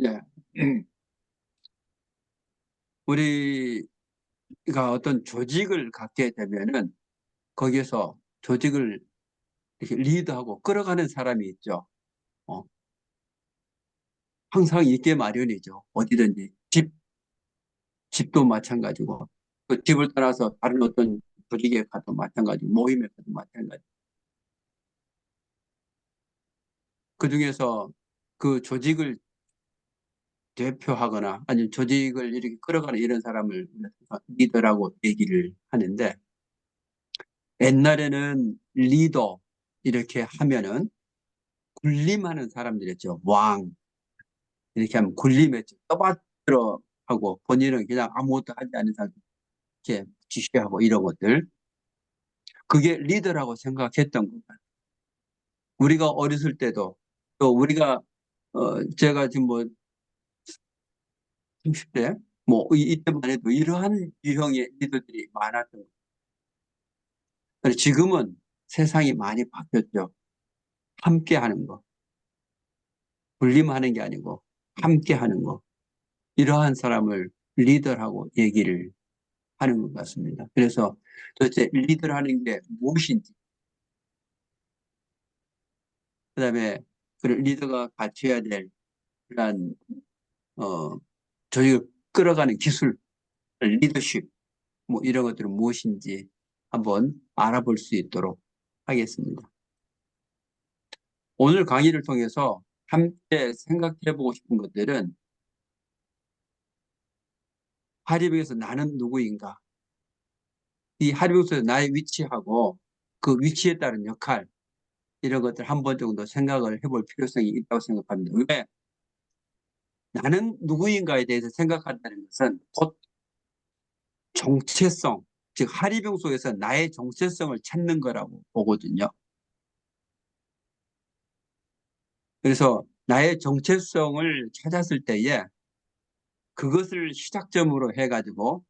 예. 우리가 어떤 조직을 갖게 되면은 거기에서 조직을 이렇게 리드하고 끌어가는 사람이 있죠. 어, 항상 있게 마련이죠. 어디든지. 집도 마찬가지고. 그 집을 떠나서 다른 어떤 조직에 가도 마찬가지고, 모임에 가도 마찬가지. 그 중에서 그 조직을 대표하거나 아니면 조직을 이렇게 끌어가는 이런 사람을 리더라고 얘기를 하는데, 옛날에는 리더 이렇게 하면은 군림하는 사람들이었죠. 왕 이렇게 하면 군림했죠. 떠받들어 하고 본인은 그냥 아무것도 하지 않는 사람 이렇게 지시하고 이런 것들, 그게 리더라고 생각했던 거예요. 우리가 어렸을 때도, 또 우리가 제가 지금 뭐 30대 뭐 이때만 해도 이러한 유형의 리더들이 많았던 거예요. 그런데 지금은 세상이 많이 바뀌었죠. 함께 하는 거, 군림하는 게 아니고 함께 하는 거, 이러한 사람을 리더라고 얘기를 하는 것 같습니다. 그래서 도대체 리더라는 게 무엇인지, 그다음에 그 리더가 갖춰야 될 그러한 어, 조직을 끌어가는 기술, 리더십, 뭐 이런 것들은 무엇인지 한번 알아볼 수 있도록 하겠습니다. 오늘 강의를 통해서 함께 생각해 보고 싶은 것들은, 하리병에서 나는 누구인가, 이 하리병에서 나의 위치하고 그 위치에 따른 역할, 이런 것들 한 번 정도 생각을 해볼 필요성이 있다고 생각합니다. 왜? 나는 누구인가에 대해서 생각한다는 것은 곧 정체성, 즉 하리병 속에서 나의 정체성을 찾는 거라고 보거든요. 그래서 나의 정체성을 찾았을 때에 그것을 시작점으로 해가지고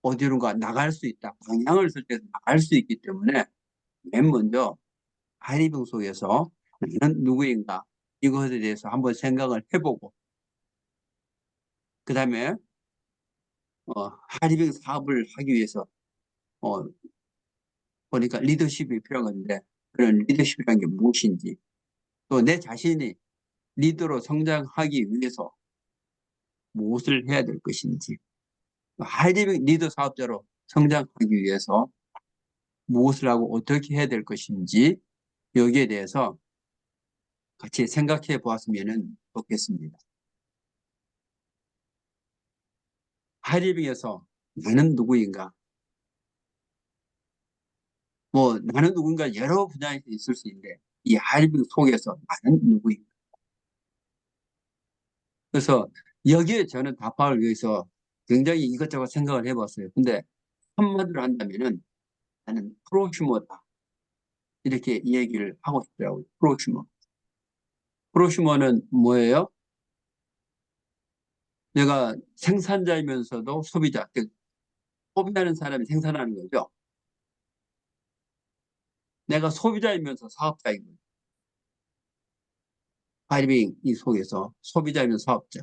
어디론가 나갈 수 있다. 방향을 쓸 때 나갈 수 있기 때문에 맨 먼저 하리병 속에서 나는 누구인가, 이것에 대해서 한번 생각을 해보고, 그 다음에 하리병 사업을 하기 위해서 어, 보니까 리더십이 필요한데, 그런 리더십이라는 게 무엇인지, 또 내 자신이 리더로 성장하기 위해서 무엇을 해야 될 것인지, 하이리빙 리더 사업자로 성장하기 위해서 무엇을 하고 어떻게 해야 될 것인지, 여기에 대해서 같이 생각해 보았으면 좋겠습니다. 하이리빙에서 나는 누구인가? 뭐 나는 누군가 여러 분야에서 있을 수 있는데, 이 하이리빙 속에서 나는 누구인가? 그래서 여기에 저는 답하기 위해서 굉장히 이것저것 생각을 해봤어요. 근데 한마디로 한다면은 나는 프로슈머다, 이렇게 얘기를 하고 싶더라고요. 프로슈머. 프로슈머는 뭐예요? 내가 생산자이면서도 소비자, 즉 소비하는 사람이 생산하는 거죠. 내가 소비자이면서 사업자인 거죠. 파이빙 이 속에서 소비자이면서 사업자.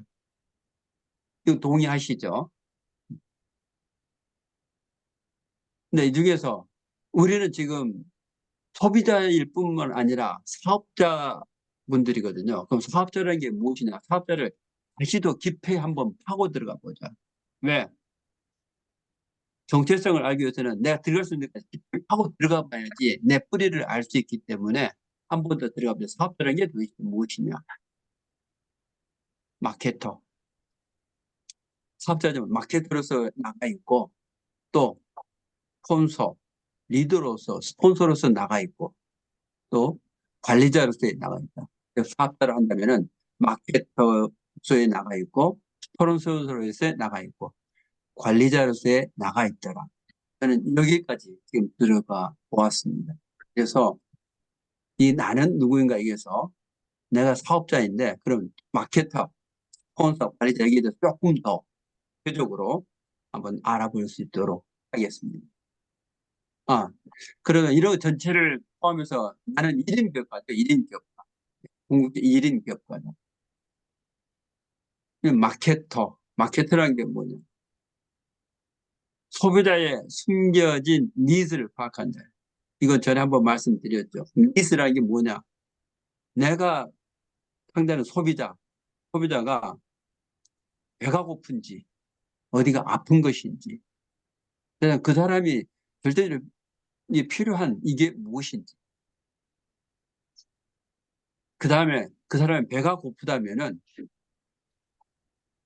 이거 동의하시죠? 근데 이 중에서 우리는 지금 소비자일 뿐만 아니라 사업자 분들이거든요. 그럼 사업자라는 게 무엇이냐? 사업자를 다시 더 깊이 한번 파고 들어가 보자. 왜? 정체성을 알기 위해서는 내가 들어갈 수 있는 데까지 깊이 파고 들어가 봐야지 내 뿌리를 알 수 있기 때문에, 한 번 더 들어가 보자. 사업자라는 게 도대체 무엇이냐? 마케터. 사업자는 마케터로서 나가 있고, 또 스폰서, 리더로서, 스폰서로서 나가 있고, 또 관리자로서 나가 있다. 그래서 사업자를 한다면은 마케터로서에 나가 있고, 스폰서로서에 나가 있고, 관리자로서에 나가 있더라. 저는 여기까지 지금 들어가 보았습니다. 그래서 이 나는 누구인가에게서 내가 사업자인데, 그럼 마케터, 스폰서, 관리자, 여기에 대해서 조금 더 구체적으로 한번 알아볼 수 있도록 하겠습니다. 아, 그러면 이런 전체를 포함해서 나는 1인 기업가죠. 1인 기업가. 궁극적 1인 기업가죠. 마케터. 마케터라는 게 뭐냐? 소비자의 숨겨진 니즈를 파악한다. 이건 전에 한번 말씀드렸죠. 니즈라는 게 뭐냐? 내가 상대는 소비자가 배가 고픈지, 어디가 아픈 것인지, 그냥 그 사람이 절대적으로 필요한 이게 무엇인지. 그 다음에 그 사람이 배가 고프다면은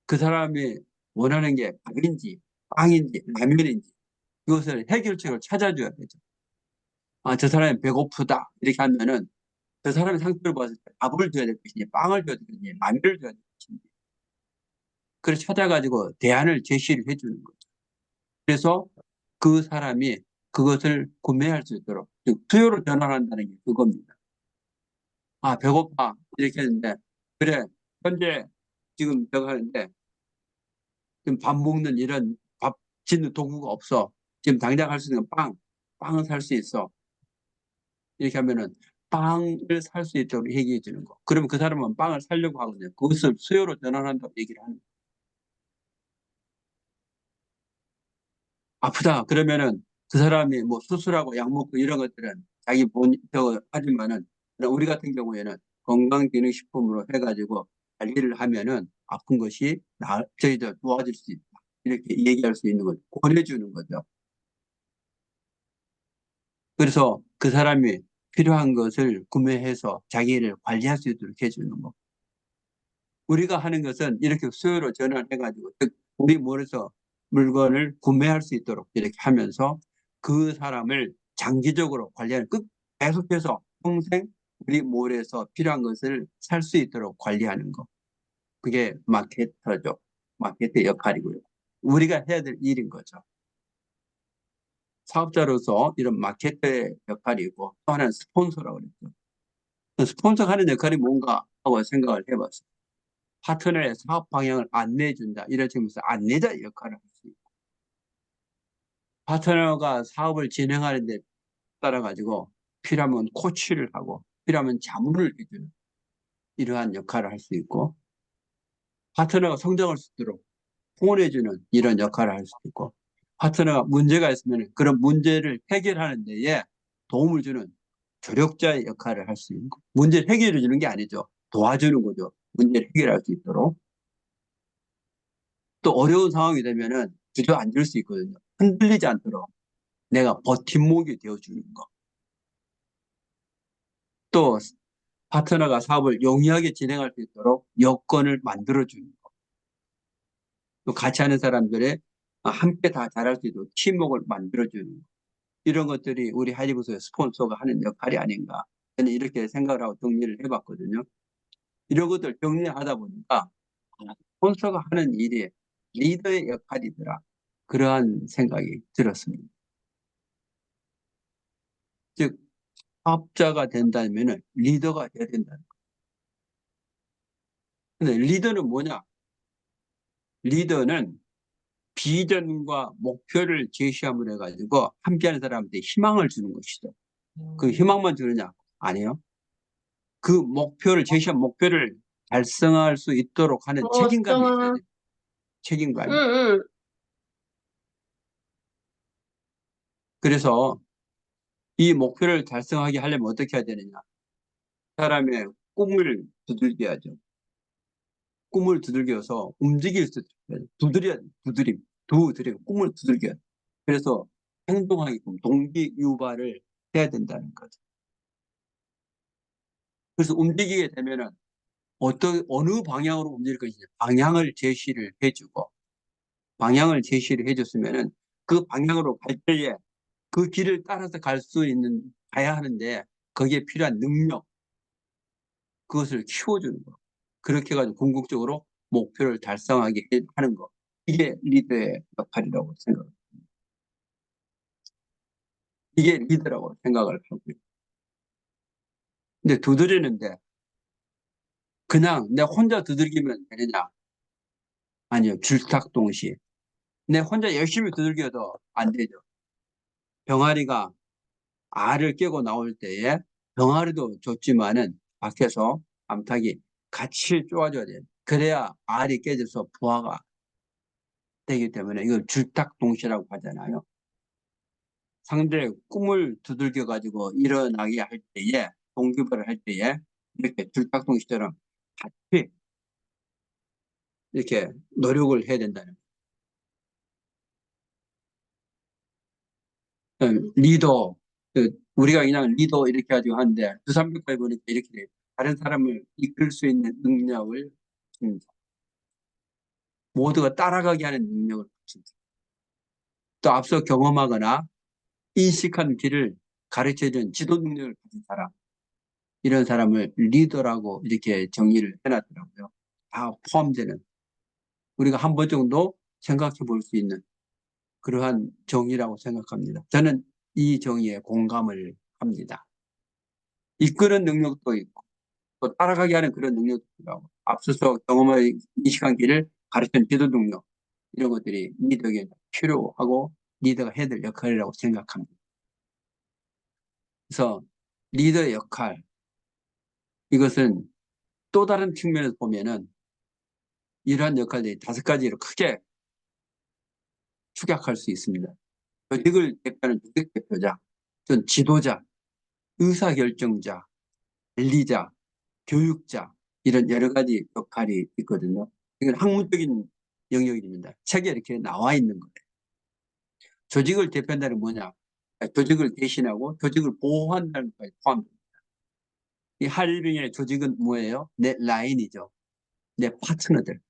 그 사람이 원하는 게 밥인지, 빵인지, 라면인지, 이것을 해결책을 찾아줘야 되죠. 아, 저 사람이 배고프다. 이렇게 하면은 그 사람의 상태를 봤을 때 밥을 줘야 될 것이니, 빵을 줘야 될 것이니, 라면을 줘야 될 것인지. 그걸 찾아가지고 대안을 제시를 해주는 거죠. 그래서 그 사람이 그것을 구매할 수 있도록, 즉, 수요로 전환한다는 게 그겁니다. 아, 배고파. 이렇게 했는데, 그래, 현재 지금 내가 하는데, 지금 밥 먹는 이런 밥 짓는 도구가 없어. 지금 당장 할 수 있는 건 빵은 살 수 있어. 이렇게 하면은 빵을 살 수 있도록 얘기해 주는 거. 그러면 그 사람은 빵을 사려고 하거든요. 그것을 수요로 전환한다고 얘기를 하는 거예요. 아프다. 그러면은 그 사람이 뭐 수술하고 약 먹고 이런 것들은 자기 하지만은 우리 같은 경우에는 건강기능식품으로 해가지고 관리를 하면은 아픈 것이 저희도 좋아질 수 있다. 이렇게 얘기할 수 있는 거죠. 권해주는 거죠. 그래서 그 사람이 필요한 것을 구매해서 자기를 관리할 수 있도록 해주는 거. 우리가 하는 것은 이렇게 수요로 전환해가지고, 즉, 우리 몰에서 물건을 구매할 수 있도록 이렇게 하면서 그 사람을 장기적으로 관리하는, 계속해서 평생 우리 몰에서 필요한 것을 살 수 있도록 관리하는 거. 그게 마케터죠. 마케터 역할이고요. 우리가 해야 될 일인 거죠. 사업자로서 이런 마케터의 역할이고, 또 하나는 스폰서라고 그랬죠. 스폰서가 하는 역할이 뭔가 하고 생각을 해봤어요. 파트너의 사업 방향을 안내해 준다. 이런 측면에서 안내자 역할을 할 수 있고, 파트너가 사업을 진행하는데 따라 가지고 필요하면 코치를 하고 필요하면 자문을 해주는 이러한 역할을 할 수 있고, 파트너가 성장할 수 있도록 후원해주는 이런 역할을 할 수 있고, 파트너가 문제가 있으면 그런 문제를 해결하는 데에 도움을 주는 조력자의 역할을 할 수 있는 거. 문제를 해결해 주는 게 아니죠. 도와주는 거죠. 문제를 해결할 수 있도록. 또 어려운 상황이 되면은 주저앉을 수 있거든요. 흔들리지 않도록 내가 버팀목이 되어주는 거. 또 파트너가 사업을 용이하게 진행할 수 있도록 여건을 만들어주는 거. 또 같이 하는 사람들의 함께 다 잘할 수 있도록 팀워크를 만들어주는 거. 이런 것들이 우리 하이브스의 스폰서가 하는 역할이 아닌가. 저는 이렇게 생각을 하고 정리를 해봤거든요. 이런 것들 정리하다 보니까 스폰서가 하는 일이 리더의 역할이더라. 그러한 생각이 들었습니다. 즉, 사업자가 된다면 리더가 돼야 된다는 거예요. 근데 리더는 뭐냐? 리더는 비전과 목표를 제시함으로 해가지고 함께하는 사람한테 희망을 주는 것이죠. 그 희망만 주느냐? 아니요. 그 목표를 제시한 목표를 달성할 수 있도록 하는 책임감이 있어야 돼요. 응, 책임감이. 응. 그래서 이 목표를 달성하게 하려면 어떻게 해야 되느냐? 사람의 꿈을 두들겨야죠. 꿈을 두들겨서 움직일 수 있어요. 두드림, 꿈을 두들겨야 돼. 그래서 행동하게끔 동기 유발을 해야 된다는 거죠. 그래서 움직이게 되면은 어느 방향으로 움직일 것이냐 방향을 제시를 해줬으면은 그 방향으로 갈 때에 그 길을 따라서 가야 하는데 거기에 필요한 능력, 그것을 키워주는 거. 그렇게 해가지고 궁극적으로 목표를 달성하게 하는 거. 이게 리더의 역할이라고 생각합니다. 이게 리더라고 생각을 하고요. 근데 두드리는데 그냥 내 혼자 두들기면 되느냐? 아니요. 줄탁동시에. 내 혼자 열심히 두들겨도 안 되죠. 병아리가 알을 깨고 나올 때에 병아리도 좋지만은 밖에서 암탉이 같이 쪼아줘야 돼요. 그래야 알이 깨져서 부화가 되기 때문에 이걸 줄탁동시라고 하잖아요. 상대의 꿈을 두들겨 가지고 일어나게 할 때에, 동기부여를 할 때에 이렇게 줄탁동시처럼 같이 이렇게 노력을 해야 된다는 거예요. 리더, 우리가 그냥 리더 이렇게 가지고 하는데 두산백과에 보니까 이렇게 돼요. 다른 사람을 이끌 수 있는 능력을 줍니다. 모두가 따라가게 하는 능력을 줍니다. 또 앞서 경험하거나 인식한 길을 가르쳐주는 지도 능력을 가진 사람, 이런 사람을 리더라고 이렇게 정의를 해놨더라고요. 다 포함되는, 우리가 한 번 정도 생각해 볼 수 있는 그러한 정의라고 생각합니다. 저는 이 정의에 공감을 합니다. 이끄는 능력도 있고 또 따라가게 하는 그런 능력도 있고, 앞서서 경험을 인식한 길을 가르치는 지도 능력, 이런 것들이 리더에게 필요하고 리더가 해야 될 역할이라고 생각합니다. 그래서 리더의 역할, 이것은 또 다른 측면에서 보면은 이러한 역할들이 다섯 가지로 크게 축약할 수 있습니다. 조직을 대표하는 조직 대표자, 전 지도자, 의사결정자, 관리자, 교육자, 이런 여러 가지 역할이 있거든요. 이건 학문적인 영역입니다. 책에 이렇게 나와 있는 거예요. 조직을 대표한다는 뭐냐? 조직을 대신하고 조직을 보호한다는 것까지 포함됩니다. 이 하얼빈의 조직은 뭐예요? 내 라인이죠. 내 파트너들.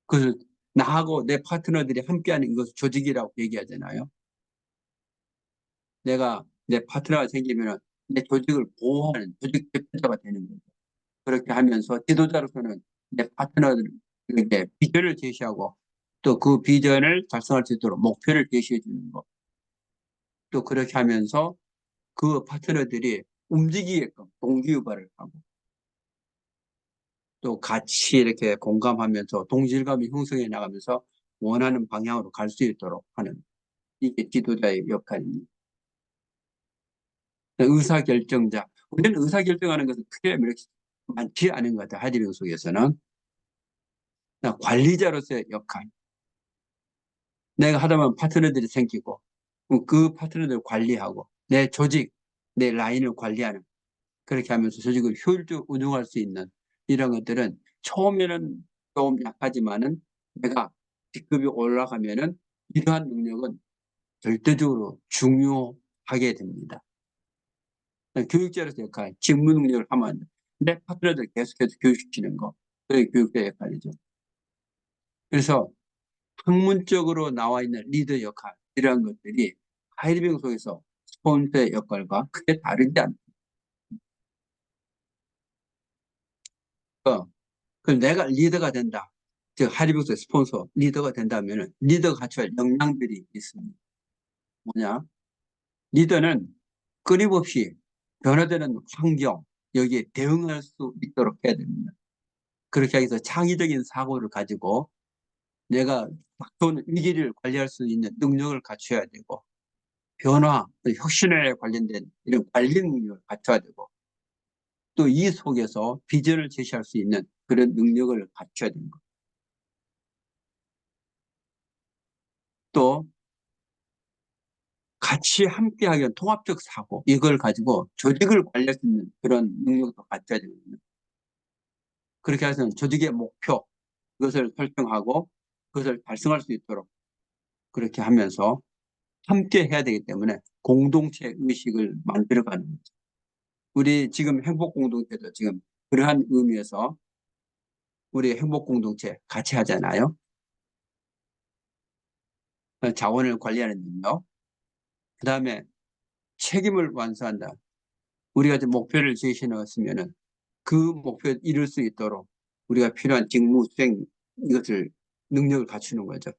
그래서 나하고 내 파트너들이 함께하는 이것을 조직이라고 얘기하잖아요. 내가 내 파트너가 생기면 내 조직을 보호하는 조직 대표자가 되는 거죠. 그렇게 하면서 지도자로서는 내 파트너들에게 비전을 제시하고 또 그 비전을 달성할 수 있도록 목표를 제시해 주는 것. 또 그렇게 하면서 그 파트너들이 움직이게끔 동기유발을 하고 또 같이 이렇게 공감하면서 동질감이 형성해 나가면서 원하는 방향으로 갈 수 있도록 하는, 이게 지도자의 역할입니다. 의사결정자. 우리는 의사결정하는 것은 크게 많지 않은 것 같아요. 하이딩 속에서는. 관리자로서의 역할. 내가 하다 보면 파트너들이 생기고 그 파트너들을 관리하고 내 조직, 내 라인을 관리하는, 그렇게 하면서 조직을 효율적으로 운영할 수 있는 이런 것들은 처음에는 좀 약하지만은 내가 직급이 올라가면은 이러한 능력은 절대적으로 중요하게 됩니다. 교육자로서 역할, 직무 능력을 하면 내 파트너들 계속해서 교육시키는 거, 그게 교육자의 역할이죠. 그래서 학문적으로 나와 있는 리더 역할, 이러한 것들이 하이드베그 속에서 스폰서의 역할과 크게 다르지 않다. 그럼 내가 리더가 된다. 즉 하이드베그 스폰서 리더가 된다면 리더가 갖춰야 할 역량들이 있습니다. 뭐냐? 리더는 끊임없이 변화되는 환경, 여기에 대응할 수 있도록 해야 됩니다. 그렇게 하기 위해서 창의적인 사고를 가지고 내가 닥쳐오는 위기를 관리할 수 있는 능력을 갖춰야 되고, 변화, 혁신에 관련된 이런 관리 능력을 갖춰야 되고, 또 이 속에서 비전을 제시할 수 있는 그런 능력을 갖춰야 되는 것. 또 같이 함께하기 위한 통합적 사고, 이걸 가지고 조직을 관리할 수 있는 그런 능력도 갖춰야 되거든요. 그렇게 해서 조직의 목표, 그것을 설정하고 그것을 달성할 수 있도록 그렇게 하면서 함께 해야 되기 때문에 공동체 의식을 만들어가는 거죠. 우리 지금 행복 공동체도 지금 그러한 의미에서 우리 행복 공동체 같이 하잖아요. 자원을 관리하는 능력. 그 다음에 책임을 완수한다. 우리가 이제 목표를 제시해 놓았으면은 그 목표에 이룰 수 있도록 우리가 필요한 직무 수행, 이것을 능력을 갖추는 거죠.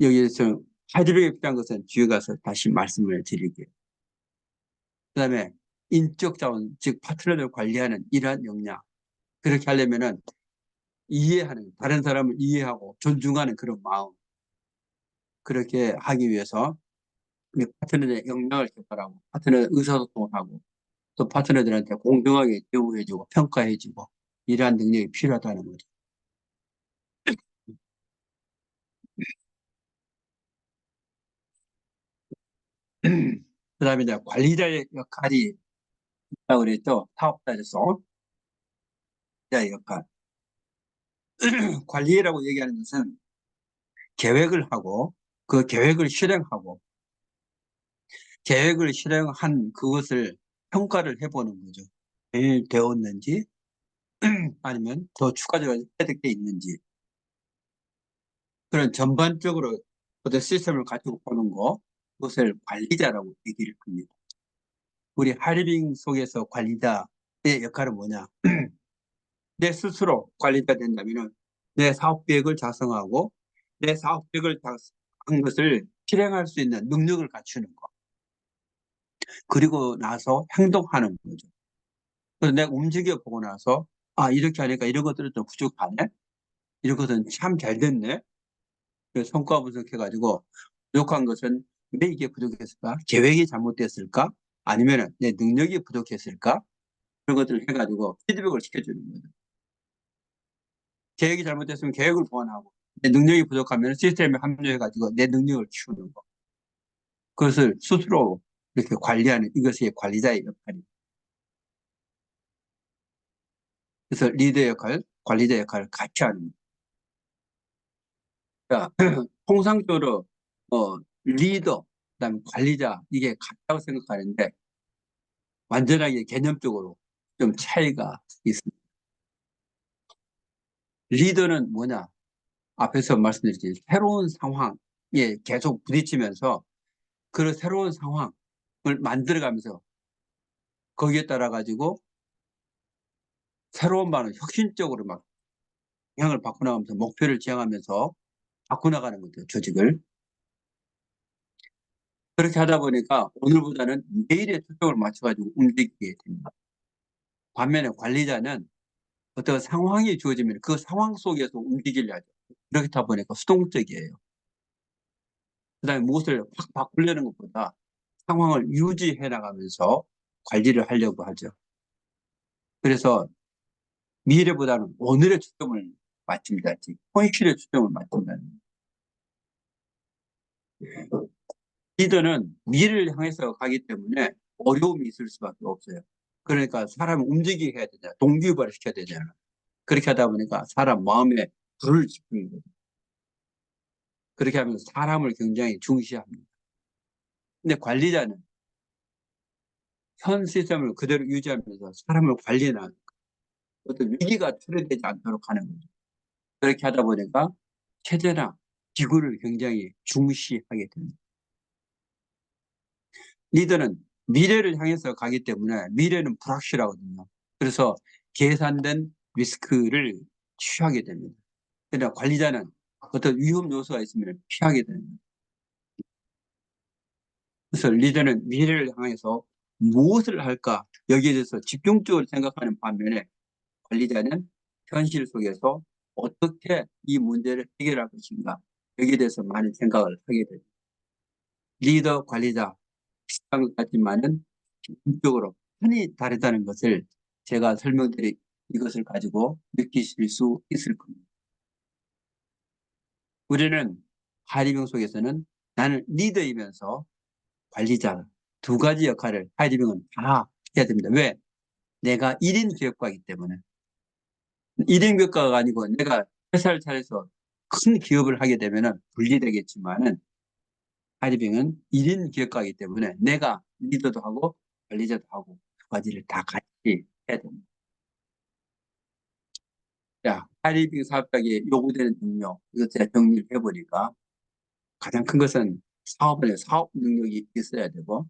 여기에서 하이드백에 필요한 것은 뒤에 가서 다시 말씀을 드릴게요. 그 다음에 인적 자원, 즉 파트너를 관리하는 이러한 역량. 그렇게 하려면은 이해하는, 다른 사람을 이해하고 존중하는 그런 마음. 그렇게 하기 위해서 우리 파트너의 역량을 개발하고 파트너의 의사소통을 하고 또 파트너들한테 공정하게 대우해주고 평가해주고 이러한 능력이 필요하다는 거죠. 그다음에 이제 관리자의 역할이 있다고 그랬죠. 사업자로서 관리자의 역할. 관리라고 얘기하는 것은 계획을 하고 그 계획을 실행하고 계획을 실행한 그것을 평가를 해보는 거죠. 잘 되었는지 아니면 더 추가적으로 해야 될 게 있는지 그런 전반적으로 어떤 시스템을 가지고 보는 거 그것을 관리자라고 얘기를 합니다. 우리 하리빙 속에서 관리자의 역할은 뭐냐? 내 스스로 관리자 된다면 내 사업 계획을 작성하고 내 사업 계획을 작성한 것을 실행할 수 있는 능력을 갖추는 거. 그리고 나서 행동하는 거죠. 그래서 내가 움직여 보고 나서 아 이렇게 하니까 이런 것들은 좀 부족하네. 이런 것은 참 잘 됐네. 그래서 성과 분석해가지고 부족한 것은 왜 이게 부족했을까? 계획이 잘못됐을까? 아니면 내 능력이 부족했을까? 그런 것들을 해가지고 피드백을 시켜주는 거죠. 계획이 잘못됐으면 계획을 보완하고 내 능력이 부족하면 시스템에 합류해가지고 내 능력을 키우는 거. 그것을 스스로 이렇게 관리하는 이것이 관리자의 역할입니다. 그래서 리더 역할, 관리자 역할을 같이 하는 거예요. 통상적으로 리더, 그다음에 관리자 이게 같다고 생각하는데 완전하게 개념적으로 좀 차이가 있습니다. 리더는 뭐냐? 앞에서 말씀드렸듯이 새로운 상황에 계속 부딪히면서 그 새로운 상황을 만들어가면서 거기에 따라 가지고 새로운 방을 혁신적으로 막 방향을 바꿔나가면서 목표를 지향하면서 바꿔나가는 거죠, 조직을. 그렇게 하다 보니까 오늘보다는 내일에 초점을 맞춰가지고 움직이게 됩니다. 반면에 관리자는 어떤 상황이 주어지면 그 상황 속에서 움직이려 하죠. 그렇다 보니까 수동적이에요. 그다음에 무엇을 확 바꾸려는 것보다 상황을 유지해 나가면서 관리를 하려고 하죠. 그래서 미래보다는 오늘의 초점을 맞춥니다. 현실의 초점을 맞춘다는 거예요. 리더는 미래를 향해서 가기 때문에 어려움이 있을 수밖에 없어요. 그러니까 사람을 움직이게 해야 되잖아. 동기유발을 시켜야 되잖아. 그렇게 하다 보니까 사람 마음에 불을 지피는 거죠. 그렇게 하면서 사람을 굉장히 중시합니다. 근데 관리자는 현 시스템을 그대로 유지하면서 사람을 관리하는 어떤 위기가 초래되지 않도록 하는 거죠. 그렇게 하다 보니까 체제나 기구를 굉장히 중시하게 됩니다. 리더는 미래를 향해서 가기 때문에 미래는 불확실하거든요. 그래서 계산된 리스크를 취하게 됩니다. 그러나 관리자는 어떤 위험 요소가 있으면 피하게 됩니다. 그래서 리더는 미래를 향해서 무엇을 할까 여기에 대해서 집중적으로 생각하는 반면에 관리자는 현실 속에서 어떻게 이 문제를 해결할 것인가 여기에 대해서 많은 생각을 하게 됩니다. 리더, 관리자 비슷한 것 같지만은 기본적으로 많이 다르다는 것을 제가 설명드린 이것을 가지고 느끼실 수 있을 겁니다. 우리는 하이리빙 속에서는 나는 리더이면서 관리자 두 가지 역할을 하이리빙은 다 해야 됩니다. 왜? 내가 1인 기업가이기 때문에 1인 기업가가 아니고 내가 회사를 차려서 큰 기업을 하게 되면 분리되겠지만은 하이리빙은 1인 기업가이기 때문에 내가 리더도 하고 관리자도 하고 두 가지를 다 같이 해야 됩니다. 자, 하이리빙 사업장에 요구되는 능력 이것 제가 정리를 해보니까 가장 큰 것은 사업에 사업 능력이 있어야 되고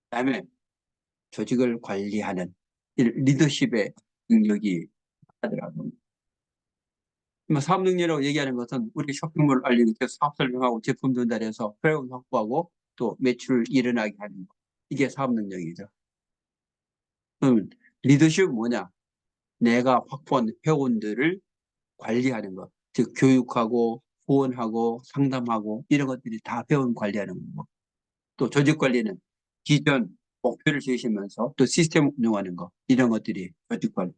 그다음에 조직을 관리하는 리더십의 능력이 하더라고요. 사업 능력이라고 얘기하는 것은 우리 쇼핑몰을 알리고 사업 설명하고 제품 전달해서 회원 확보하고 또 매출을 일어나게 하는 것. 이게 사업 능력이죠. 그럼 리더십은 뭐냐? 내가 확보한 회원들을 관리하는 것. 즉 교육하고 후원하고 상담하고 이런 것들이 다 회원 관리하는 거고. 또 조직 관리는 기존 목표를 세우시면서 또 시스템 운영하는 거 이런 것들이 조직관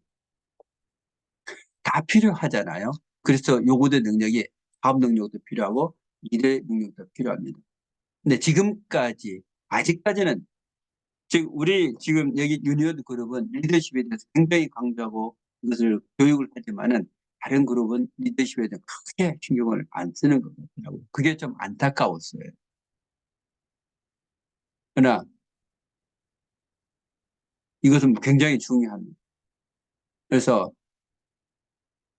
다 필요하잖아요. 그래서 요구된 능력이 사업 능력도 필요하고 일의 능력도 필요합니다. 근데 지금까지 아직까지는 즉 우리 지금 여기 유니온 그룹은 리더십에 대해서 굉장히 강조하고 이것을 교육을 하지만은 다른 그룹은 리더십에 대해서 크게 신경을 안 쓰는 것 같더라고요. 그게 좀 안타까웠어요. 그러나 이것은 굉장히 중요합니다. 그래서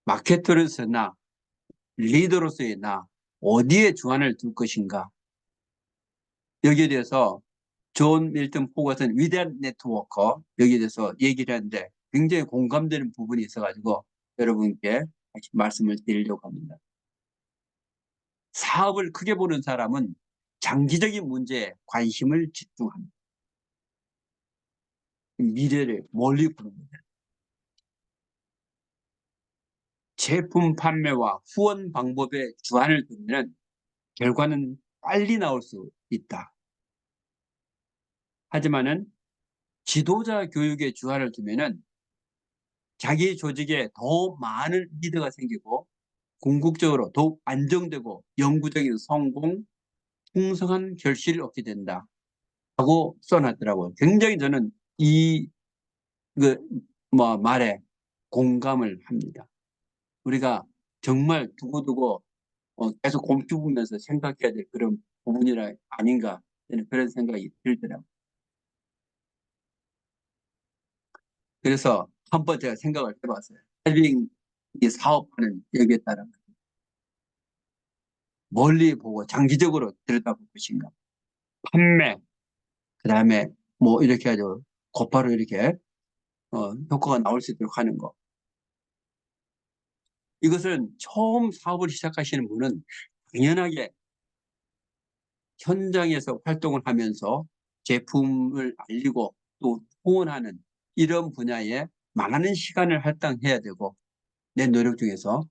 마케터로서나 리더로서의 나 어디에 주안을 둘 것인가 여기에 대해서 존 밀턴 포 같은 위대한 네트워커 여기에 대해서 얘기를 하는데 굉장히 공감되는 부분이 있어가지고 여러분께 다시 말씀을 드리려고 합니다. 사업을 크게 보는 사람은 장기적인 문제에 관심을 집중합니다. 미래를 멀리 보는 거예요. 제품 판매와 후원 방법에 주안을 두면 결과는 빨리 나올 수 있다. 하지만은 지도자 교육에 주안을 두면은 자기 조직에 더 많은 리더가 생기고 궁극적으로 더욱 안정되고 영구적인 성공, 풍성한 결실을 얻게 된다. 하고 써놨더라고요. 굉장히 저는 그, 말에 공감을 합니다. 우리가 정말 두고두고 계속 곰씹으면서 생각해야 될 그런 부분이라 아닌가 저는 그런 생각이 들더라고요. 그래서 한번 제가 생각을 해봤어요. 헬빙 이 사업하는 여기에 따라 멀리 보고 장기적으로 들여다볼 것인가. 판매, 그 다음에 뭐 이렇게 아주 곧바로 이렇게 효과가 나올 수 있도록 하는 거. 이것은 처음 사업을 시작하시는 분은 당연하게 현장에서 활동을 하면서 제품을 알리고 또 후원하는 이런 분야에 많은 시간을 할당해야 되고 내 노력 중에서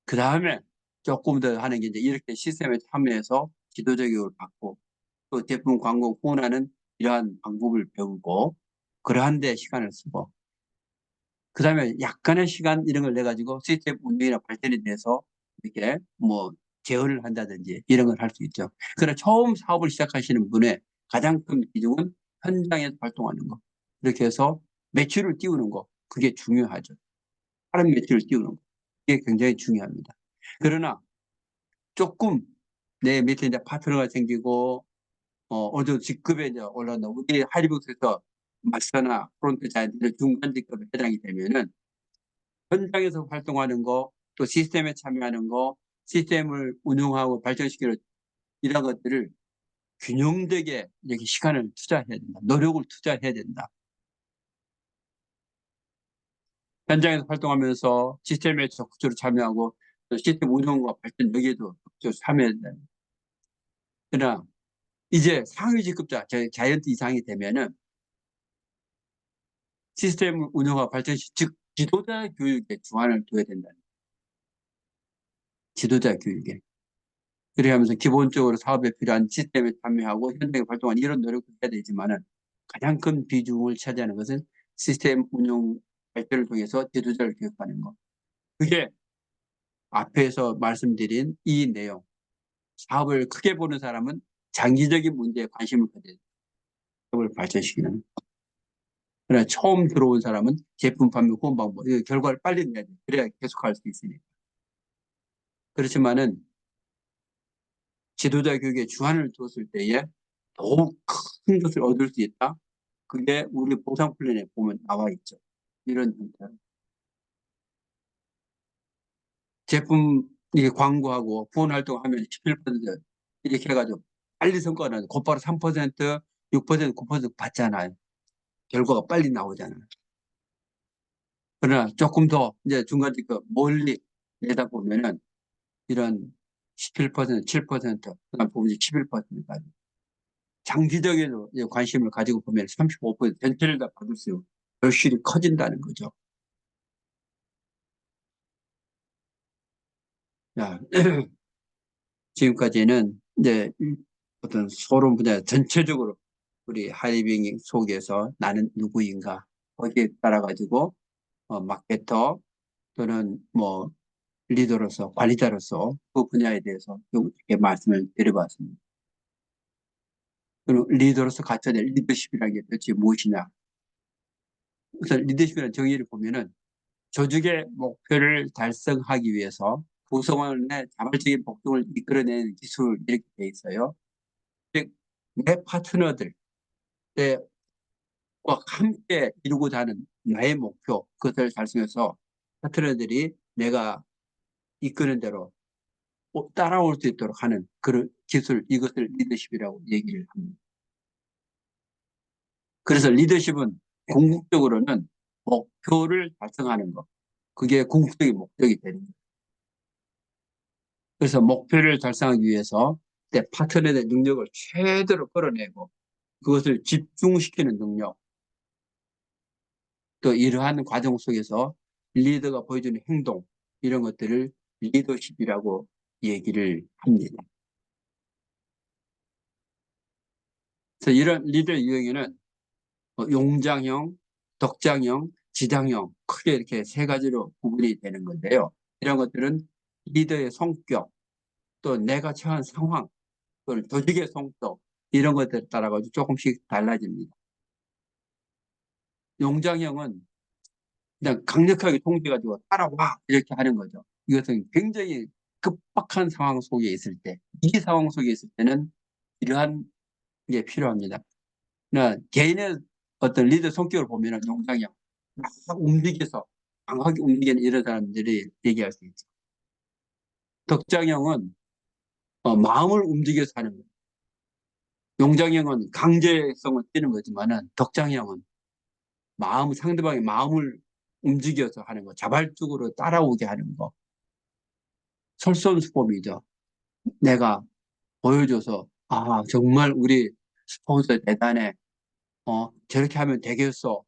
그 다음에 조금 더 하는 게 이제 이렇게 시스템에 참여해서 지도자 교육을 받고 또 제품 광고 후원하는 이러한 방법을 배우고 그러한 데 시간을 쓰고 그 다음에 약간의 시간 이런 걸 내 가지고 시스템 운영이나 발전에 대해서 이렇게 뭐 제어를 한다든지 이런 걸 할 수 있죠. 그러나 처음 사업을 시작하시는 분의 가장 큰 비중은 현장에서 활동하는 거. 이렇게 해서 매출을 띄우는 거. 그게 중요하죠. 다른 매출을 띄우는 거. 이게 굉장히 중요합니다. 그러나 조금 내 밑에 이제 파트너가 생기고 어느 정도 직급에 이제 올라간다. 우리 하이리북스에서 마스터나 프론트 자이언트 중간 직급에 해당이 되면은 현장에서 활동하는 거, 또 시스템에 참여하는 거, 시스템을 운영하고 발전시키는 이런 것들을 균형되게 이렇게 시간을 투자해야 된다. 노력을 투자해야 된다. 현장에서 활동하면서 시스템에 적극적으로 참여하고 또 시스템 운영과 발전 여기에도 적극적으로 참여해야 된다. 그러나 이제 상위 직급자, 자이언트 이상이 되면은 시스템 운영과 발전, 즉 지도자 교육에 주안을 둬야 된다. 지도자 교육에. 그래 하면서 기본적으로 사업에 필요한 시스템에 참여하고 현장에 활동하는 이런 노력도 해야 되지만은 가장 큰 비중을 차지하는 것은 시스템 운영 발전을 통해서 지도자를 교육하는 것. 그게 앞에서 말씀드린 이 내용. 사업을 크게 보는 사람은 장기적인 문제에 관심을 가져야 사업을 발전시키는. 그러나 처음 들어온 사람은 제품 판매 후원 방법, 이 결과를 빨리 내야 돼. 그래야 계속할 수 있으니까. 그렇지만은 지도자 교육에 주안을 두었을 때에 더욱 큰 것을 얻을 수 있다. 그게 우리 보상 플랜에 보면 나와 있죠. 이런 형태. 제품 이게 광고하고 후원 활동하면 17% 이렇게 해가지고 빨리 성과가 나죠. 곧바로 3%, 6%, 9% 받잖아요. 결과가 빨리 나오잖아요. 그러나 조금 더 이제 중간에 그 멀리 내다 보면은 이런 17%, 7%, 그다음 보면 11%까지 장기적인 관심을 가지고 보면 35% 전체를 다 받을 수 결실이 커진다는 거죠. 자, 지금까지는 이제 어떤 소론 분야 전체적으로 우리 하이빙 속에서 나는 누구인가 거기에 따라 가지고 마케터 또는 뭐 리더로서 관리자로서 그 분야에 대해서 좀 이렇게 말씀을 드려봤습니다. 그럼 리더로서 갖춰야 될 리더십이라는 게 도대체 무엇이냐? 우선 리더십이라는 정의를 보면은 조직의 목표를 달성하기 위해서 구성원의 자발적인 복종을 이끌어내는 기술 이렇게 돼 있어요. 즉, 내 파트너들과 함께 이루고자 하는 나의 목표, 그것을 달성해서 파트너들이 내가 이끄는 대로 따라올 수 있도록 하는 그런 기술, 이것을 리더십이라고 얘기를 합니다. 그래서 리더십은 궁극적으로는 목표를 달성하는 것. 그게 궁극적인 목적이 되는 거예요. 그래서 목표를 달성하기 위해서 내 파트너의 능력을 최대로 끌어내고 그것을 집중시키는 능력, 또 이러한 과정 속에서 리더가 보여주는 행동, 이런 것들을 리더십이라고 얘기를 합니다. 그래서 이런 리더 유형에는 용장형, 덕장형, 지장형 크게 이렇게 세 가지로 구분이 되는 건데요. 이런 것들은 리더의 성격, 또 내가 처한 상황, 또 조직의 성격 이런 것들에 따라 가지고 조금씩 달라집니다. 용장형은 그냥 강력하게 통제가지고 따라와 이렇게 하는 거죠. 이것은 굉장히 급박한 상황 속에 있을 때, 위기 상황 속에 있을 때는 이러한 게 필요합니다. 그러나 개인의 어떤 리더 성격을 보면 용장형 막 움직여서 강하게 움직이는 이런 사람들이 얘기할 수 있죠. 덕장형은 마음을 움직여서 하는 거예요. 용장형은 강제성을 띠는 거지만은 덕장형은 상대방의 마음을 움직여서 하는 거, 자발적으로 따라오게 하는 거. 솔선수범이죠. 내가 보여줘서, 아, 정말 우리 스폰서 대단해. 저렇게 하면 되겠어.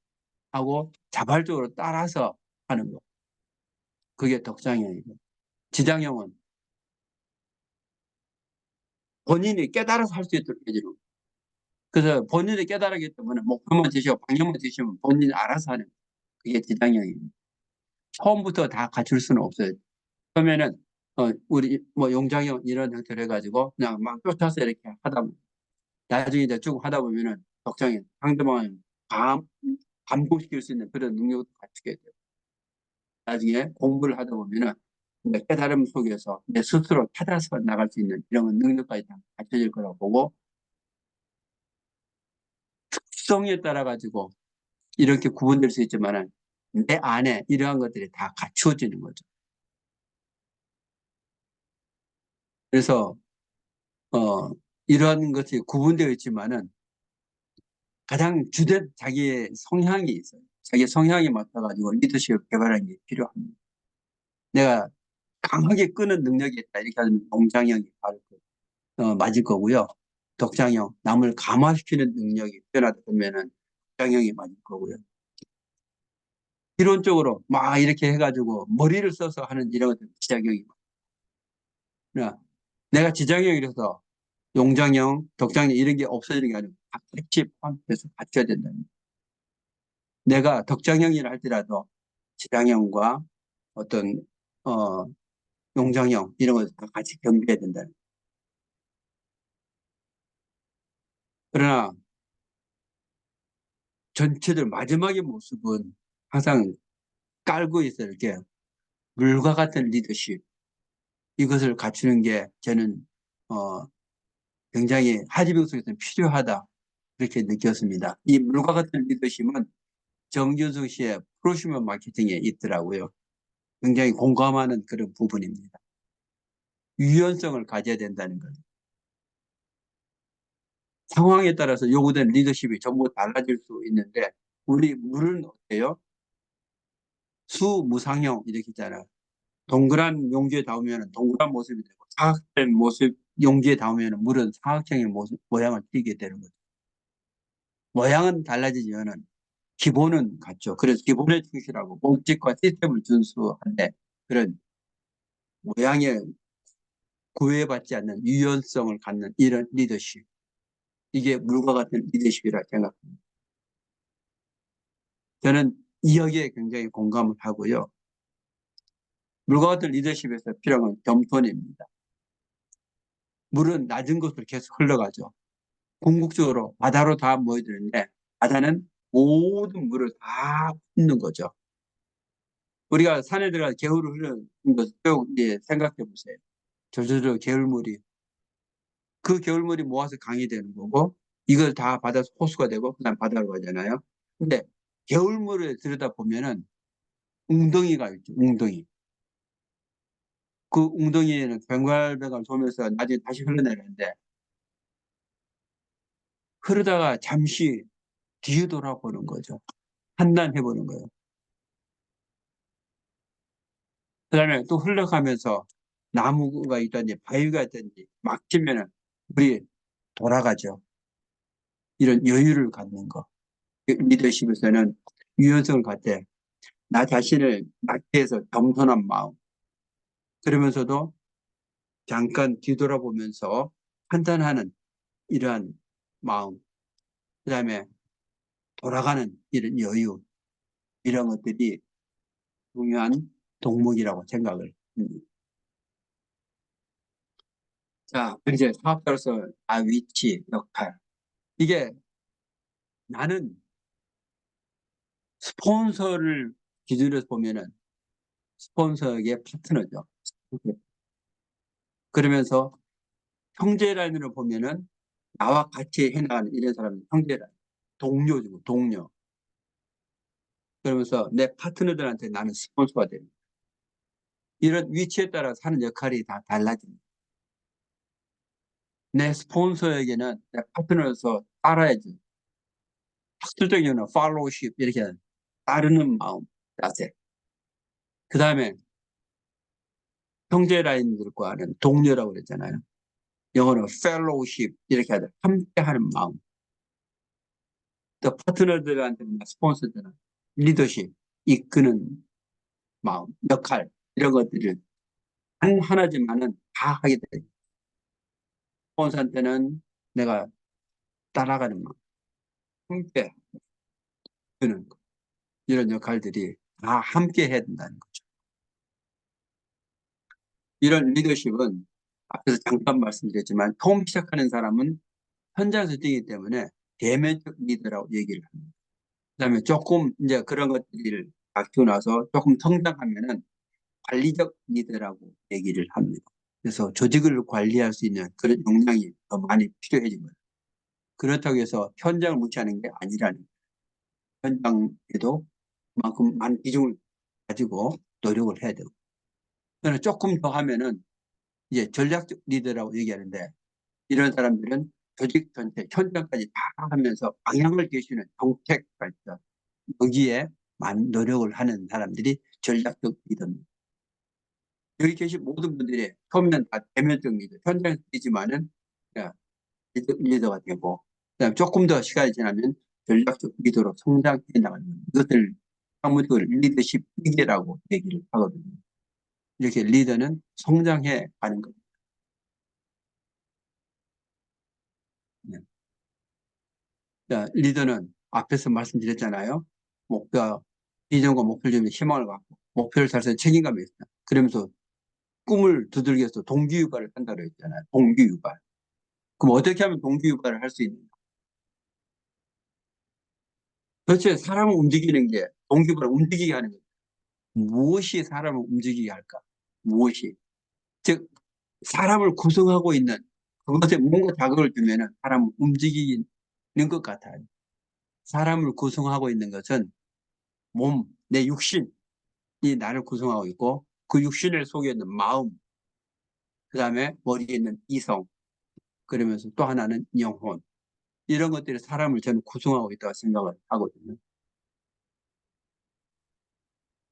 하고 자발적으로 따라서 하는 거. 그게 덕장형이고. 지장형은 본인이 깨달아서 할 수 있도록 해주는 거. 그래서 본인이 깨달았기 때문에 목표만 지시고 방향만 지시면 본인이 알아서 하는 거. 그게 지장형입니다. 처음부터 다 갖출 수는 없어요. 그러면은 우리 뭐 용장형 이런 형태로 해가지고 그냥 막 쫓아서 이렇게 하다 보면 나중에 이제 쭉 하다 보면은 적장에 상대방을 감 감동시킬 수 있는 그런 능력도 갖추게 돼요. 나중에 공부를 하다 보면은 내 깨달음 속에서 내 스스로 찾아서 나갈 수 있는 이런 능력까지 다 갖춰질 거라고 보고 특성에 따라 가지고 이렇게 구분될 수 있지만은 내 안에 이러한 것들이 다 갖추어지는 거죠. 그래서 어 이러한 것이 구분되어 있지만은 가장 주된 자기의 성향이 있어요. 자기 성향에 맞춰가지고 리더십을 개발하는 게 필요합니다. 내가 강하게 끄는 능력이 있다. 이렇게 하면 동장형이 맞을 거고요. 덕장형, 남을 감화시키는 능력이 뛰어나다 보면은 덕장형이 맞을 거고요. 이론적으로 막 이렇게 해가지고 머리를 써서 하는 이런 것들 지장형이 맞아요. 내가 지장형이라서 용장형, 덕장형 이런 게 없어지는 게 아니고 같이 포함해서 갖춰야 된다는 거예요. 내가 덕장형이라 할지라도 지장형과 어떤 어, 용장형 이런 걸 다 같이 겸비해야 된다. 그러나 전체들 마지막의 모습은 항상 깔고 있어 이렇게 물과 같은 리더십 이것을 갖추는 게 저는 어, 굉장히 하지병 속에서 필요하다 그렇게 느꼈습니다. 이 물과 같은 리더십은 정준석 씨의 프로슈먼 마케팅에 있더라고요. 굉장히 공감하는 그런 부분입니다. 유연성을 가져야 된다는 거예요. 상황에 따라서 요구된 리더십이 전부 달라질 수 있는데 우리 물은 어때요? 수무상형 이렇게 있잖아요. 동그란 용기에 닿으면 동그란 모습이 되고 사각된 모습 용기에 닿으면 물은 사각형의 모양을 띠게 되는 거죠. 모양은 달라지지만은 기본은 같죠. 그래서 기본에 충실하고 법칙과 시스템을 준수한데 그런 모양에 구애받지 않는 유연성을 갖는 이런 리더십. 이게 물과 같은 리더십이라 생각합니다. 저는 이 이야기에 굉장히 공감을 하고요. 물과 같은 리더십에서 필요한 건 겸손입니다. 물은 낮은 곳으로 계속 흘러가죠. 궁극적으로 바다로 다 모여드는데 바다는 모든 물을 다 붓는 거죠. 우리가 산에 들어가 개울을 흐르는 것을 쭉 생각해 보세요. 저저저 개울물이 그 개울물이 모아서 강이 되는 거고 이걸 다 받아서 호수가 되고 그다음 바다로 가잖아요. 근데 개울물을 들여다 보면은 웅덩이가 있죠. 웅덩이. 그 웅덩이에는 뱅갈뱅갈 돌면서 나중에 다시 흘러내리는데 흐르다가 잠시 뒤에 돌아보는 거죠. 판단해 보는 거예요. 그다음에 또 흘러가면서 나무가 있든지 바위가 있든지 막히면은 우리 돌아가죠. 이런 여유를 갖는 거. 리더십에서는 유연성을 갖되 나 자신을 낙해해서 겸손한 마음. 그러면서도 잠깐 뒤돌아보면서 판단하는 이러한 마음. 그다음에 돌아가는 이런 여유. 이런 것들이 중요한 동목이라고 생각을 합니다. 자, 이제 사업자로서 위치, 역할. 이게 나는 스폰서를 기준으로 보면은 스폰서에게 파트너죠. 그러면서 형제 라인으로 보면은 나와 같이 해나가는 이런 사람이 형제 라인. 동료죠, 동료. 그러면서 내 파트너들한테 나는 스폰서가 됩니다. 이런 위치에 따라 하는 역할이 다 달라집니다. 내 스폰서에게는 내 파트너로서 따라야지. 학술적인 경우는 팔로우십 이렇게 따르는 마음, 자세. 그 다음에 형제 라인들과는 동료라고 그랬잖아요. 영어로 fellowship 이렇게 하죠. 함께하는 마음. 또 파트너들한테는 스폰서들은 리더십, 이끄는 마음, 역할 이런 것들을 단 하나지만은 다 하게 돼요. 스폰서한테는 내가 따라가는 마음, 함께 하는 것. 이런 역할들이 다 함께 해야 된다는 거죠. 이런 리더십은 앞에서 잠깐 말씀드렸지만 처음 시작하는 사람은 현장에서 뛰기 때문에 대면적 리더라고 얘기를 합니다. 그다음에 조금 이제 그런 것들을 갖추고 나서 조금 성장하면은 관리적 리더라고 얘기를 합니다. 그래서 조직을 관리할 수 있는 그런 역량이 더 많이 필요해진 거예요. 그렇다고 해서 현장을 무시하는 게 아니라는 거예요. 현장에도 그만큼 많은 비중을 가지고 노력을 해야 되고. 그러나 조금 더 하면은 이제 전략적 리더라고 얘기하는데 이런 사람들은 조직 전체, 현장까지 다 하면서 방향을 제시하는 정책 발전, 여기에 많은 노력을 하는 사람들이 전략적 리더입니다. 여기 계신 모든 분들이 처음에는 다 대면적 리더, 현장에서 뛰지만은 리더가 되고, 그다음에 조금 더 시간이 지나면 전략적 리더로 성장해 나가는 이것을 학문적으로 리더십 위기라고 얘기를 하거든요. 이렇게 리더는 성장해 가는 겁니다. 네. 자, 리더는 앞에서 말씀드렸잖아요. 목표, 비전과 목표를 주면 희망을 갖고, 목표를 달성해 책임감이 있다. 그러면서 꿈을 두들겨서 동기유발을 한다고 했잖아요. 동기유발. 그럼 어떻게 하면 동기유발을 할 수 있는가? 도대체 사람을 움직이는 게 동기부를 움직이게 하는 거예요. 무엇이 사람을 움직이게 할까? 무엇이? 즉 사람을 구성하고 있는 그것에 뭔가 자극을 주면 사람을 움직이는 것 같아요. 사람을 구성하고 있는 것은 몸, 내 육신이 나를 구성하고 있고 그 육신을 속에 있는 마음, 그 다음에 머리에 있는 이성, 그러면서 또 하나는 영혼. 이런 것들이 사람을 저는 구성하고 있다고 생각을 하거든요.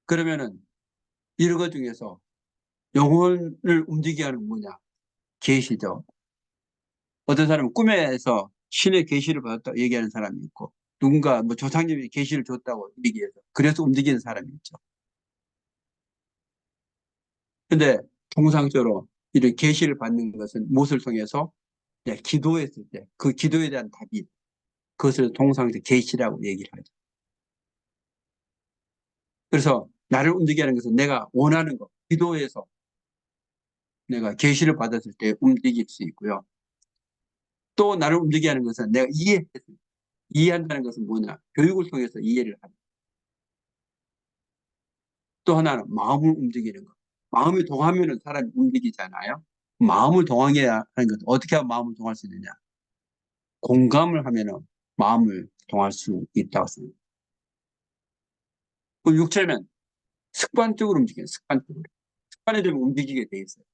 그러면은 이런 것 중에서 영혼을 움직이게 하는 뭐냐? 계시죠. 어떤 사람은 꿈에서 신의 계시를 받았다 얘기하는 사람이 있고 누군가 뭐 조상님이 계시를 줬다고 얘기해서 그래서 움직이는 사람이 있죠. 근데 통상적으로 이런 계시를 받는 것은 무엇을 통해서 기도했을 때 그 기도에 대한 답이 그것을 통상에서 계시라고 얘기를 하죠. 그래서 나를 움직이게 하는 것은 내가 원하는 것, 기도해서 내가 계시를 받았을 때 움직일 수 있고요. 또 나를 움직이게 하는 것은 내가 이해한다는 것은 뭐냐? 교육을 통해서 이해를 하는. 또 하나는 마음을 움직이는 것. 마음이 동하면은 사람이 움직이잖아요. 마음을 동하게 하는 것. 어떻게 하면 마음을 동할 수 있느냐? 공감을 하면은 마음을 동할 수 있다고 생각합니다. 그 육체는 습관적으로 움직여요. 습관적으로. 습관이 되면 움직이게 돼 있어요.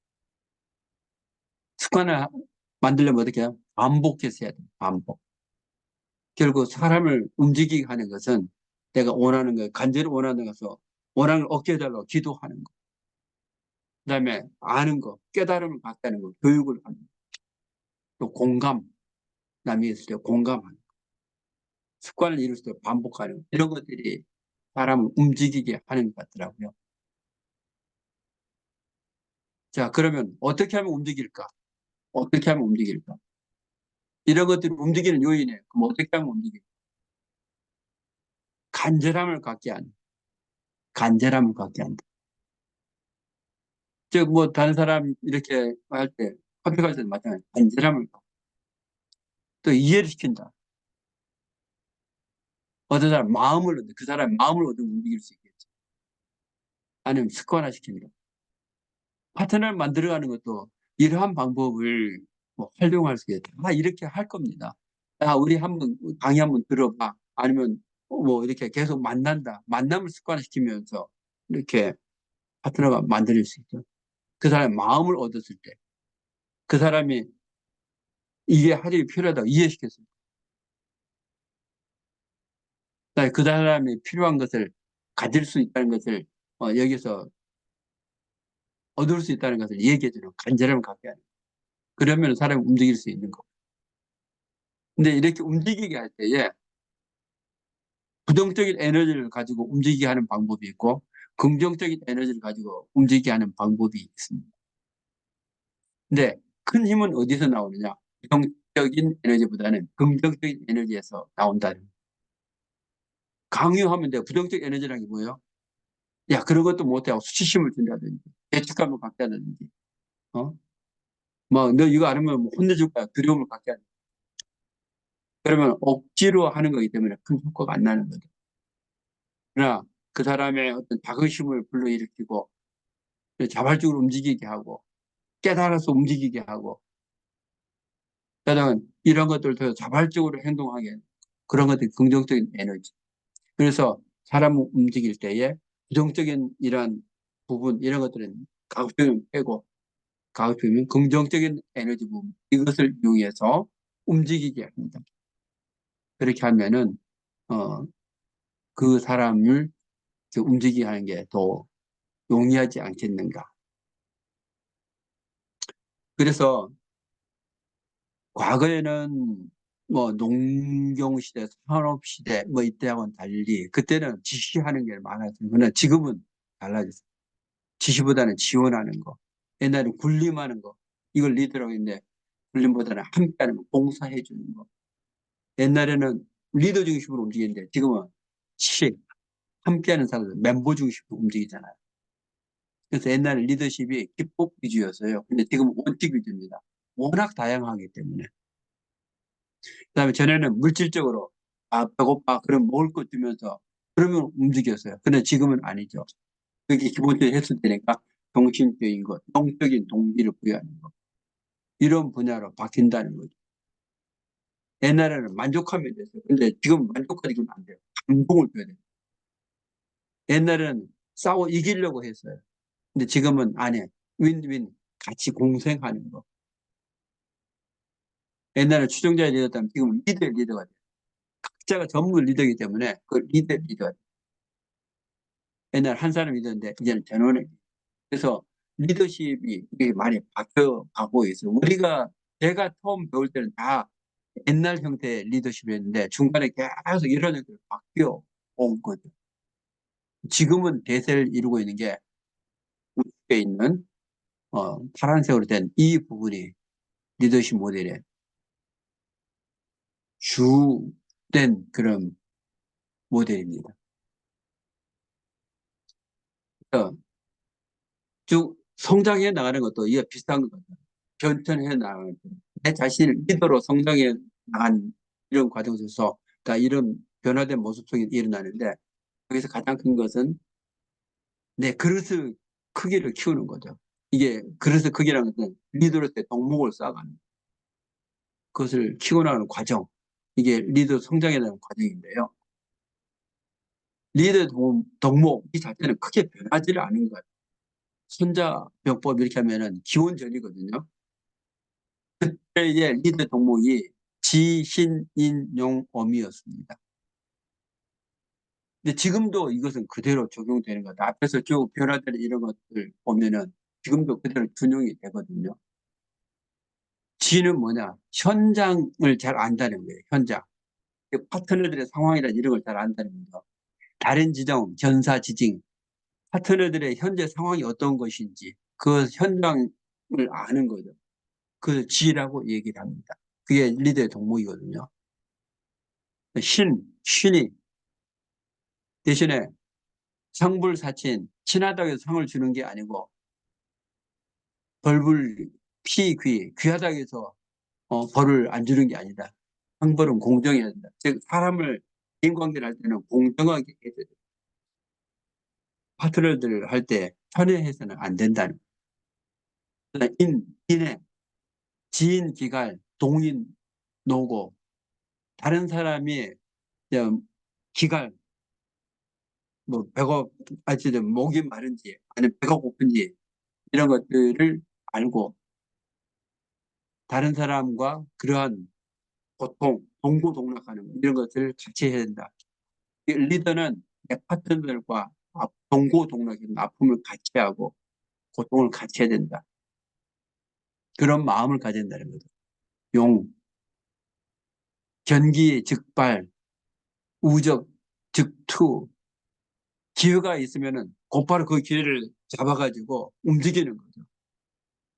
습관을 만들려면 어떻게 해요? 반복해서 해야 돼요. 반복. 결국 사람을 움직이게 하는 것은 내가 원하는 거, 간절히 원하는 것을 원하는 걸 얻게 해달라고 기도하는 거. 그다음에 아는 거, 깨달음을 갖게 하는 거, 교육을 하는 거. 또 공감, 남이 있을 때 공감하는 거. 습관을 이룰 때 반복하는 거. 이런 것들이 사람을 움직이게 하는 것 같더라고요. 자, 그러면 어떻게 하면 움직일까? 어떻게 하면 움직일까? 이런 것들이 움직이는 요인에 그럼 어떻게 하면 움직일까? 간절함을 갖게 하는, 간절함을 갖게 한다. 즉, 뭐, 다른 사람 이렇게 할 때, 커피 갈 때도 마찬가지. 간절함을 갖고, 또 이해를 시킨다. 어떤 사람 마음을 얻어, 그 사람 마음을 얻어 움직일 수 있겠죠. 아니면 습관화 시키는 거. 파트너를 만들어가는 것도 이러한 방법을 뭐 활용할 수 있겠다. 이렇게 할 겁니다. 우리 한번 강의 한번 들어봐. 아니면 뭐 이렇게 계속 만난다. 만남을 습관화시키면서 이렇게 파트너가 만들 수 있죠. 그 사람의 마음을 얻었을 때, 그 사람이 이게 할 일이 필요하다고 이해시켰습니다. 그 사람이 필요한 것을 가질 수 있다는 것을 여기서 얻을 수 있다는 것을 얘기해주는 간절함을 갖게 하는. 그러면 사람이 움직일 수 있는 거. 근데 이렇게 움직이게 할 때에 부정적인 에너지를 가지고 움직이게 하는 방법이 있고 긍정적인 에너지를 가지고 움직이게 하는 방법이 있습니다. 근데 큰 힘은 어디서 나오느냐? 부정적인 에너지보다는 긍정적인 에너지에서 나온다는 거예요. 강요하면 돼. 부정적 에너지라는 게 뭐예요? 야, 그런 것도 못하고 수치심을 준다든지, 죄책감을 갖게 하든지, 어? 뭐, 너 이거 안 하면 뭐 혼내줄 거야. 두려움을 갖게 하든지. 그러면 억지로 하는 거기 때문에 큰 효과가 안 나는 거죠. 그러나 그 사람의 어떤 자긍심을 불러일으키고, 자발적으로 움직이게 하고, 깨달아서 움직이게 하고, 그다음 이런 것들을 통해서 자발적으로 행동하게 하는 그런 것들이 긍정적인 에너지. 그래서 사람을 움직일 때에 부정적인 이런 부분, 이런 것들은 가급적이면 빼고, 가급적이면 긍정적인 에너지 부분, 이것을 이용해서 움직이게 합니다. 그렇게 하면은, 어, 그 사람을 움직이게 하는 게 더 용이하지 않겠는가. 그래서 과거에는 뭐 농경시대, 산업시대 뭐 이때하고는 달리 그때는 지시하는 게 많았어요. 그러나 지금은 달라졌어요. 지시보다는 지원하는 거. 옛날에는 군림하는 거. 이걸 리더라고 했는데 군림보다는 함께하는 거, 봉사해 주는 거. 옛날에는 리더 중심으로 움직이는데 지금은 시, 함께하는 사람들, 멤버 중심으로 움직이잖아요. 그래서 옛날에 리더십이 기법 위주였어요. 근데 지금은 원칙 위주입니다. 워낙 다양하기 때문에. 그다음에 전에는 물질적으로 배고파 그럼 먹을 것 주면서 그러면 움직였어요. 근데 지금은 아니죠. 그게 기본적인 했을 때니까 정신적인 것, 영적인 동기를 부여하는 것 이런 분야로 바뀐다는 거죠. 옛날에는 만족하면 됐어요. 근데 지금 만족하기는 안 돼요. 감동을 줘야 돼요. 옛날에는 싸워 이기려고 했어요. 근데 지금은 안 해. 윈윈 같이 공생하는 거. 옛날에 추종자의 리더였다면 지금은 리더의 리더가 돼요. 각자가 전부 리더이기 때문에 그 리더의 리더가 돼요. 옛날 한 사람이 리더인데 이제는 전원의 그래서 리더십이 이게 많이 바뀌어가고 있어요. 제가 처음 배울 때는 다 옛날 형태의 리더십이었는데 중간에 계속 이런 형태로 바뀌어 온 거죠. 지금은 대세를 이루고 있는 게 우측에 있는 파란색으로 된 이 부분이 리더십 모델이에요. 주된 그런 모델입니다. 그래서 쭉 성장해 나가는 것도 이게 비슷한 거죠. 변천해 나가는 거. 내 자신을 리더로 성장해 나간 이런 과정 속에서 다 이런 변화된 모습 속에 일어나는데 여기서 가장 큰 것은 내 그릇의 크기를 키우는 거죠. 이게 그릇의 크기라는 것은 리더로서의 덕목을 쌓아가는 그것을 키워 나가는 과정. 이게 리더 성장에 대한 과정인데요. 리더의 덕목 이 자체는 크게 변하지를 않은 거예요. 손자병법 이렇게 하면은 기원전이거든요. 그때의 리더 덕목이 지신인용엄이었습니다. 근데 지금도 이것은 그대로 적용되는 거다. 앞에서 쭉 변화되는 이런 것들 보면은 지금도 그대로 준용이 되거든요. 지는 뭐냐? 현장을 잘 안다는 거예요. 현장. 파트너들의 상황이나 이런 걸 잘 안다는 거죠. 다른 지정, 전사, 지징, 파트너들의 현재 상황이 어떤 것인지 그 현장을 아는 거죠. 그 지라고 얘기를 합니다. 그게 리더의 덕목이거든요. 신이 대신에 상불사친, 친하다고 해서 상을 주는 게 아니고 벌불, 귀하다고 해서 벌을 안 주는 게 아니다. 상벌은 공정해야 된다. 즉 사람을 인관계를 할 때는 공정하게 해야 된다. 파트너들을 할 때 편애해서는 안 된다는 거예요. 인의 지인, 기갈, 동인, 노고 다른 사람이 기갈 뭐 배가 아직은 목이 마른지 아니면 배가 고픈지 이런 것들을 알고 다른 사람과 그러한 고통, 동고동락하는 이런 것들을 같이 해야 된다. 리더는 내 파트너들과 동고동락이나 아픔을 같이 하고 고통을 같이 해야 된다. 그런 마음을 가져야 된다는 거죠. 용, 견기, 즉발, 우적, 즉투. 기회가 있으면은 곧바로 그 기회를 잡아가지고 움직이는 거죠.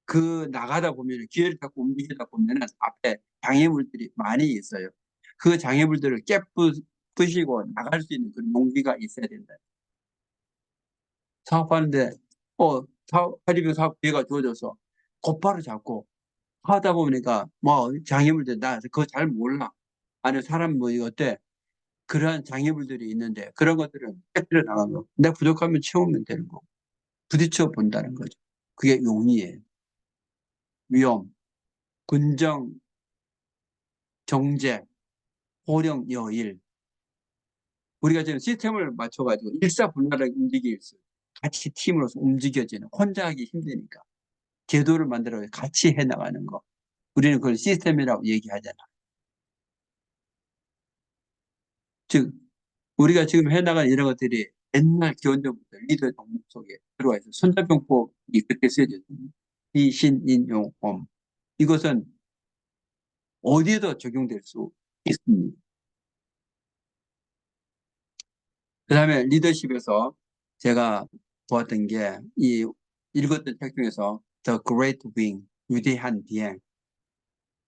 그 나가다 보면 기회를 잡고 움직이다 보면은 앞에 장애물들이 많이 있어요. 그 장애물들을 깨부시고 나갈 수 있는 그런 용기가 있어야 된다. 사업하는데 사립 사업 기회가 주어져서 곧바로 잡고 하다 보니까 뭐 장애물들 나 그거 잘 몰라. 아니 사람 뭐 이거 어때? 그러한 장애물들이 있는데 그런 것들은 깨뜨려 나가고 내가 부족하면 채우면 되는 거고 부딪혀 본다는 거죠. 그게 용이에요. 위험, 군정, 정제, 호령, 여일. 우리가 지금 시스템을 맞춰가지고 일사분란하게 움직일 수 같이 팀으로서 움직여지는 혼자 하기 힘드니까 제도를 만들어 같이 해나가는 거. 우리는 그걸 시스템이라고 얘기하잖아. 즉 우리가 지금 해나가는 이런 것들이 옛날 기원전부터 리더의 덕목 속에 들어와 있어. 손자병법이 그때 쓰여졌거든요. 이신인용엄. 이것은 어디에도 적용될 수 있습니다. 그 다음에 리더십에서 제가 보았던 게 이 읽었던 책 중에서 The Great Wing, 위대한 비행,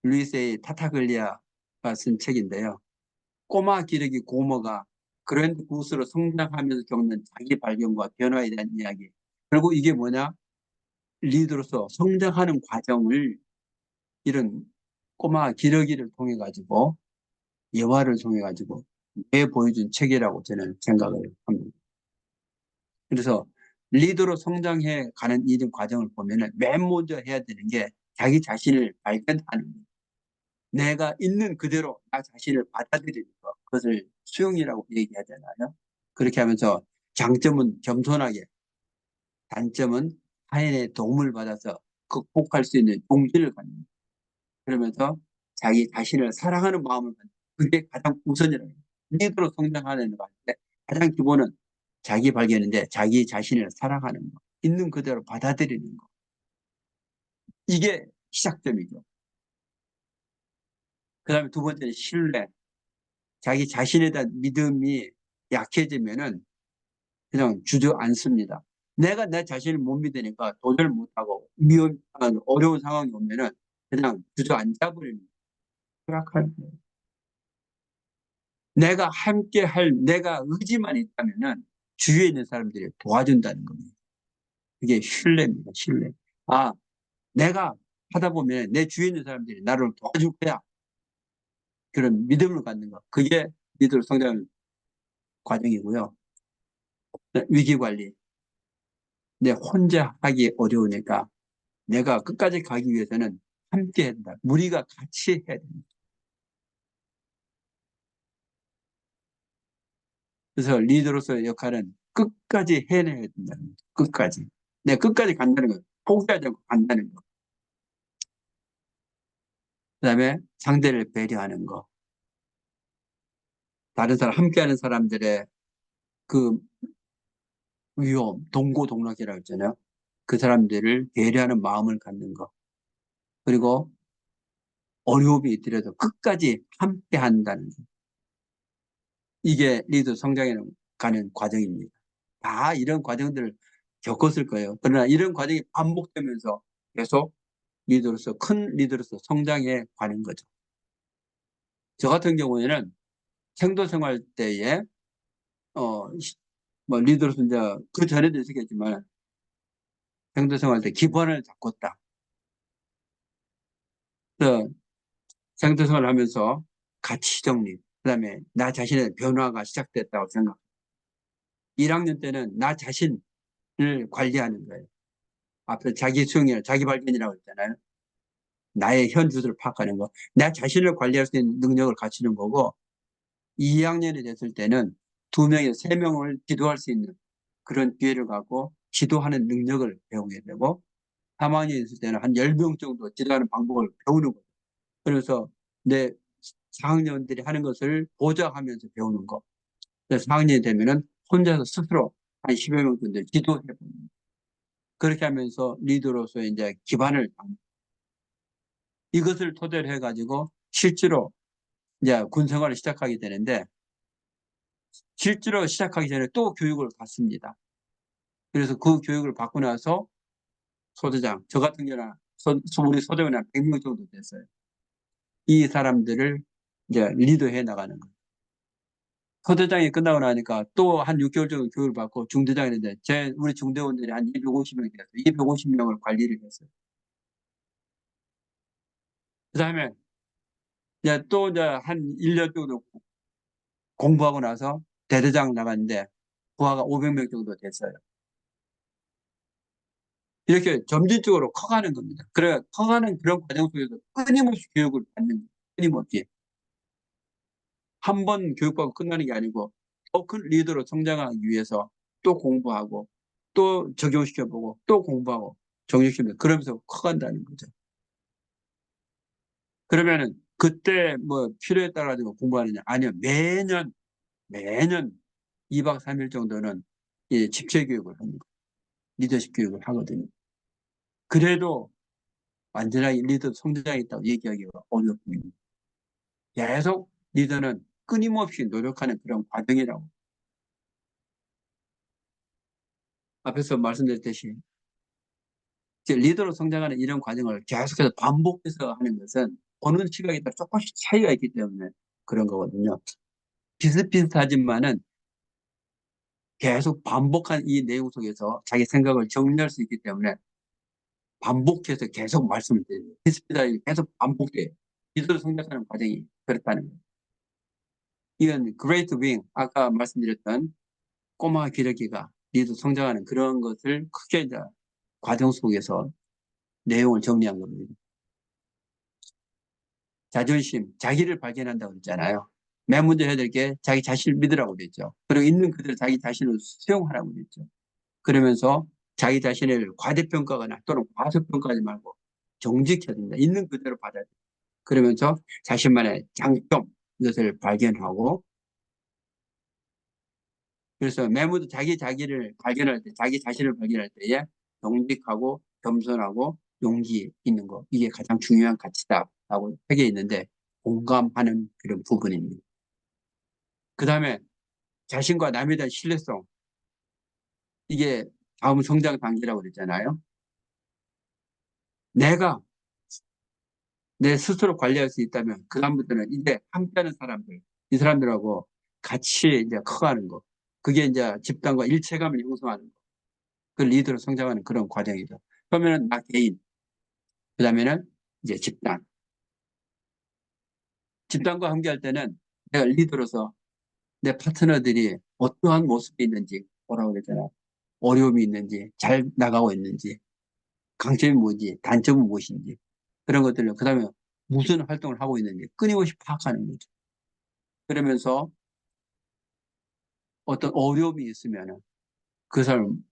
루이스의 타타글리아가 쓴 책인데요. 꼬마 기러기 고모가 그랜드 구스로 성장하면서 겪는 자기 발견과 변화에 대한 이야기. 그리고 이게 뭐냐? 리더로서 성장하는 과정을 이런 꼬마 기러기를 통해 가지고 예화를 통해 가지고 보여준 책이라고 저는 생각을 합니다. 그래서 리더로 성장해 가는 이런 과정을 보면은 맨 먼저 해야 되는 게 자기 자신을 발견하는 거예요. 내가 있는 그대로 나 자신을 받아들이는 것. 그것을 수용이라고 얘기하잖아요. 그렇게 하면서 장점은 겸손하게, 단점은 타인의 도움을 받아서 극복할 수 있는 용기를 갖는 거예요. 그러면서 자기 자신을 사랑하는 마음을 갖는 거예요. 그게 가장 우선이라고 해요. 리더로 성장하는 거 할 때 가장 기본은 자기 발견인데 자기 자신을 사랑하는 거. 있는 그대로 받아들이는 거. 이게 시작점이죠. 그 다음에 두 번째는 신뢰. 자기 자신에 대한 믿음이 약해지면은 그냥 주저앉습니다. 내가 내 자신을 못 믿으니까 도전을 못하고 어려운 상황이 오면은 그냥 주저앉아버리는, 추락하는 거예요. 내가 함께 할 내가 의지만 있다면은 주위에 있는 사람들이 도와준다는 겁니다. 이게 신뢰입니다. 신뢰. 아, 내가 하다 보면 내 주위에 있는 사람들이 나를 도와줄 거야. 그런 믿음을 갖는 거. 그게 리더로 성장 과정이고요. 위기 관리. 내 혼자 하기 어려우니까 내가 끝까지 가기 위해서는 함께 해야 된다. 우리가 같이 해야 된다. 그래서 리더로서의 역할은 끝까지 해내야 된다는 거죠. 끝까지. 내가 끝까지 간다는 거예요. 포기하지 않고 간다는 거. 그다음에 상대를 배려하는 거. 다른 사람, 함께하는 사람들의 그 위험, 동고동락이라고 했잖아요. 그 사람들을 배려하는 마음을 갖는 거. 그리고 어려움이 있더라도 끝까지 함께 한다는 거. 이게 리더 성장에 가는 과정입니다. 다 이런 과정들을 겪었을 거예요. 그러나 이런 과정이 반복되면서 계속 리더로서, 큰 리더로서 성장해 가는 거죠. 저 같은 경우에는 생도 생활 때에, 뭐, 리더로서 이제 그 전에도 있었겠지만, 생도 생활 때 기반을 잡고 딱. 그래서 생도 생활을 하면서 가치 정립, 그 다음에 나 자신의 변화가 시작됐다고 생각. 1학년 때는 나 자신을 관리하는 거예요. 앞에 자기 수용이나 자기 발견이라고 했잖아요. 나의 현주소를 파악하는 거. 나 자신을 관리할 수 있는 능력을 갖추는 거고, 2학년이 됐을 때는 2명에서 3명을 지도할 수 있는 그런 기회를 갖고 지도하는 능력을 배우게 되고, 3학년이 됐을 때는 한 10명 정도 지도하는 방법을 배우는 거예요. 그래서 내 4학년들이 하는 것을 보좌하면서 배우는 거. 그래서 4학년이 되면은 혼자서 스스로 한 10여 명 정도 지도해 보는 거. 그렇게 하면서 리더로서 이제 기반을 이것을 토대로 해가지고 실제로 이제 군 생활을 시작하게 되는데 실제로 시작하기 전에 또 교육을 받습니다. 그래서 그 교육을 받고 나서 소대장, 저 같은 경우는 우리 소대원이 한 100명 정도 됐어요. 이 사람들을 이제 리더해 나가는 거예요. 소대장이 끝나고 나니까 또 한 6개월 정도 교육을 받고 중대장이 됐는데 우리 중대원들이 한 250명이 됐어요. 250명을 관리를 했어요. 그 다음에 이제 또 이제 한 1년 정도 공부하고 나서 대대장 나갔는데 부하가 500명 정도 됐어요. 이렇게 점진적으로 커가는 겁니다. 그래, 커가는 그런 과정 속에서 끊임없이 교육을 받는 거예요. 끊임없이. 한 번 교육받고 끝나는 게 아니고 더 큰 리더로 성장하기 위해서 또 공부하고 또 적용시켜보고 또 공부하고 적용시켜보고 그러면서 커간다는 거죠. 그러면은 그때 뭐 필요에 따라 가지고 공부하느냐? 아니요. 매년 2박 3일 정도는 이 집체 교육을 합니다. 리더십 교육을 하거든요. 그래도 완전하게 리더 성장했다고 얘기하기가 어렵습니다. 계속 리더는 끊임없이 노력하는 그런 과정이라고. 앞에서 말씀드렸듯이 이제 리더로 성장하는 이런 과정을 계속해서 반복해서 하는 것은 어느 시각에 따라 조금씩 차이가 있기 때문에 그런 거거든요. 비슷비슷하지만은 계속 반복한 이 내용 속에서 자기 생각을 정리할 수 있기 때문에 반복해서 계속 말씀을 드려요. 비슷비슷하게 계속 반복돼요. 리더로 성장하는 과정이 그렇다는 거예요. 이건 Great Wing, 아까 말씀드렸던 꼬마 기러기가 리더 성장하는 그런 것을 크게 이제 과정 속에서 내용을 정리한 겁니다. 자존심, 자기를 발견한다고 그랬잖아요. 맨 먼저 해야 될 게 자기 자신을 믿으라고 그랬죠. 그리고 있는 그대로 자기 자신을 수용하라고 그랬죠. 그러면서 자기 자신을 과대평가하거나 또는 과소평가하지 말고 정직해야 된다. 있는 그대로 받아야 된다. 그러면서 자신만의 장점, 이것을 발견하고 그래서 맨 먼저 자기를 발견할 때, 자기 자신을 발견할 때에 정직하고 겸손하고 용기 있는 거. 이게 가장 중요한 가치다라고 책에 있는데 공감하는 그런 부분입니다. 그 다음에 자신과 남에 대한 신뢰성. 이게 다음 성장 단계라고 그랬잖아요. 내가 내 스스로 관리할 수 있다면 그다음부터는 이제 함께하는 사람들. 이 사람들하고 같이 이제 커가는 거. 그게 이제 집단과 일체감을 형성하는 거. 그 리더로 성장하는 그런 과정이죠. 그러면은 나 개인, 그 다음에는 이제 집단. 집단과 함께할 때는 내가 리더로서 내 파트너들이 어떠한 모습이 있는지 보라고 그랬잖아. 어려움이 있는지, 잘 나가고 있는지, 강점이 뭔지, 단점은 무엇인지, 그런 것들을, 그 다음에 무슨 활동을 하고 있는지 끊임없이 파악하는 거죠. 그러면서 어떤 어려움이 있으면 그 사람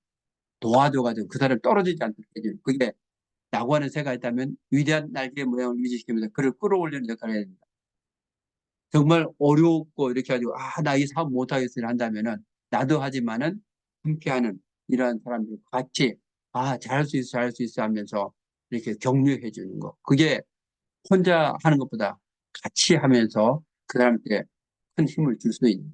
도와줘가지고 그 사람 떨어지지 않도록 해주는, 그게 야구하는 새가 있다면 위대한 날개 모양을 유지시키면서 그를 끌어올리는 역할을 해야 됩니다. 정말 어렵고 이렇게 가지고 나 이 사업 못하겠으니 한다면은 나도 하지만은 함께하는 이러한 사람들 같이 잘할 수 있어 잘할 수 있어 하면서 이렇게 격려해 주는 거, 그게 혼자 하는 것보다 같이 하면서 그 사람한테 큰 힘을 줄 수 있는.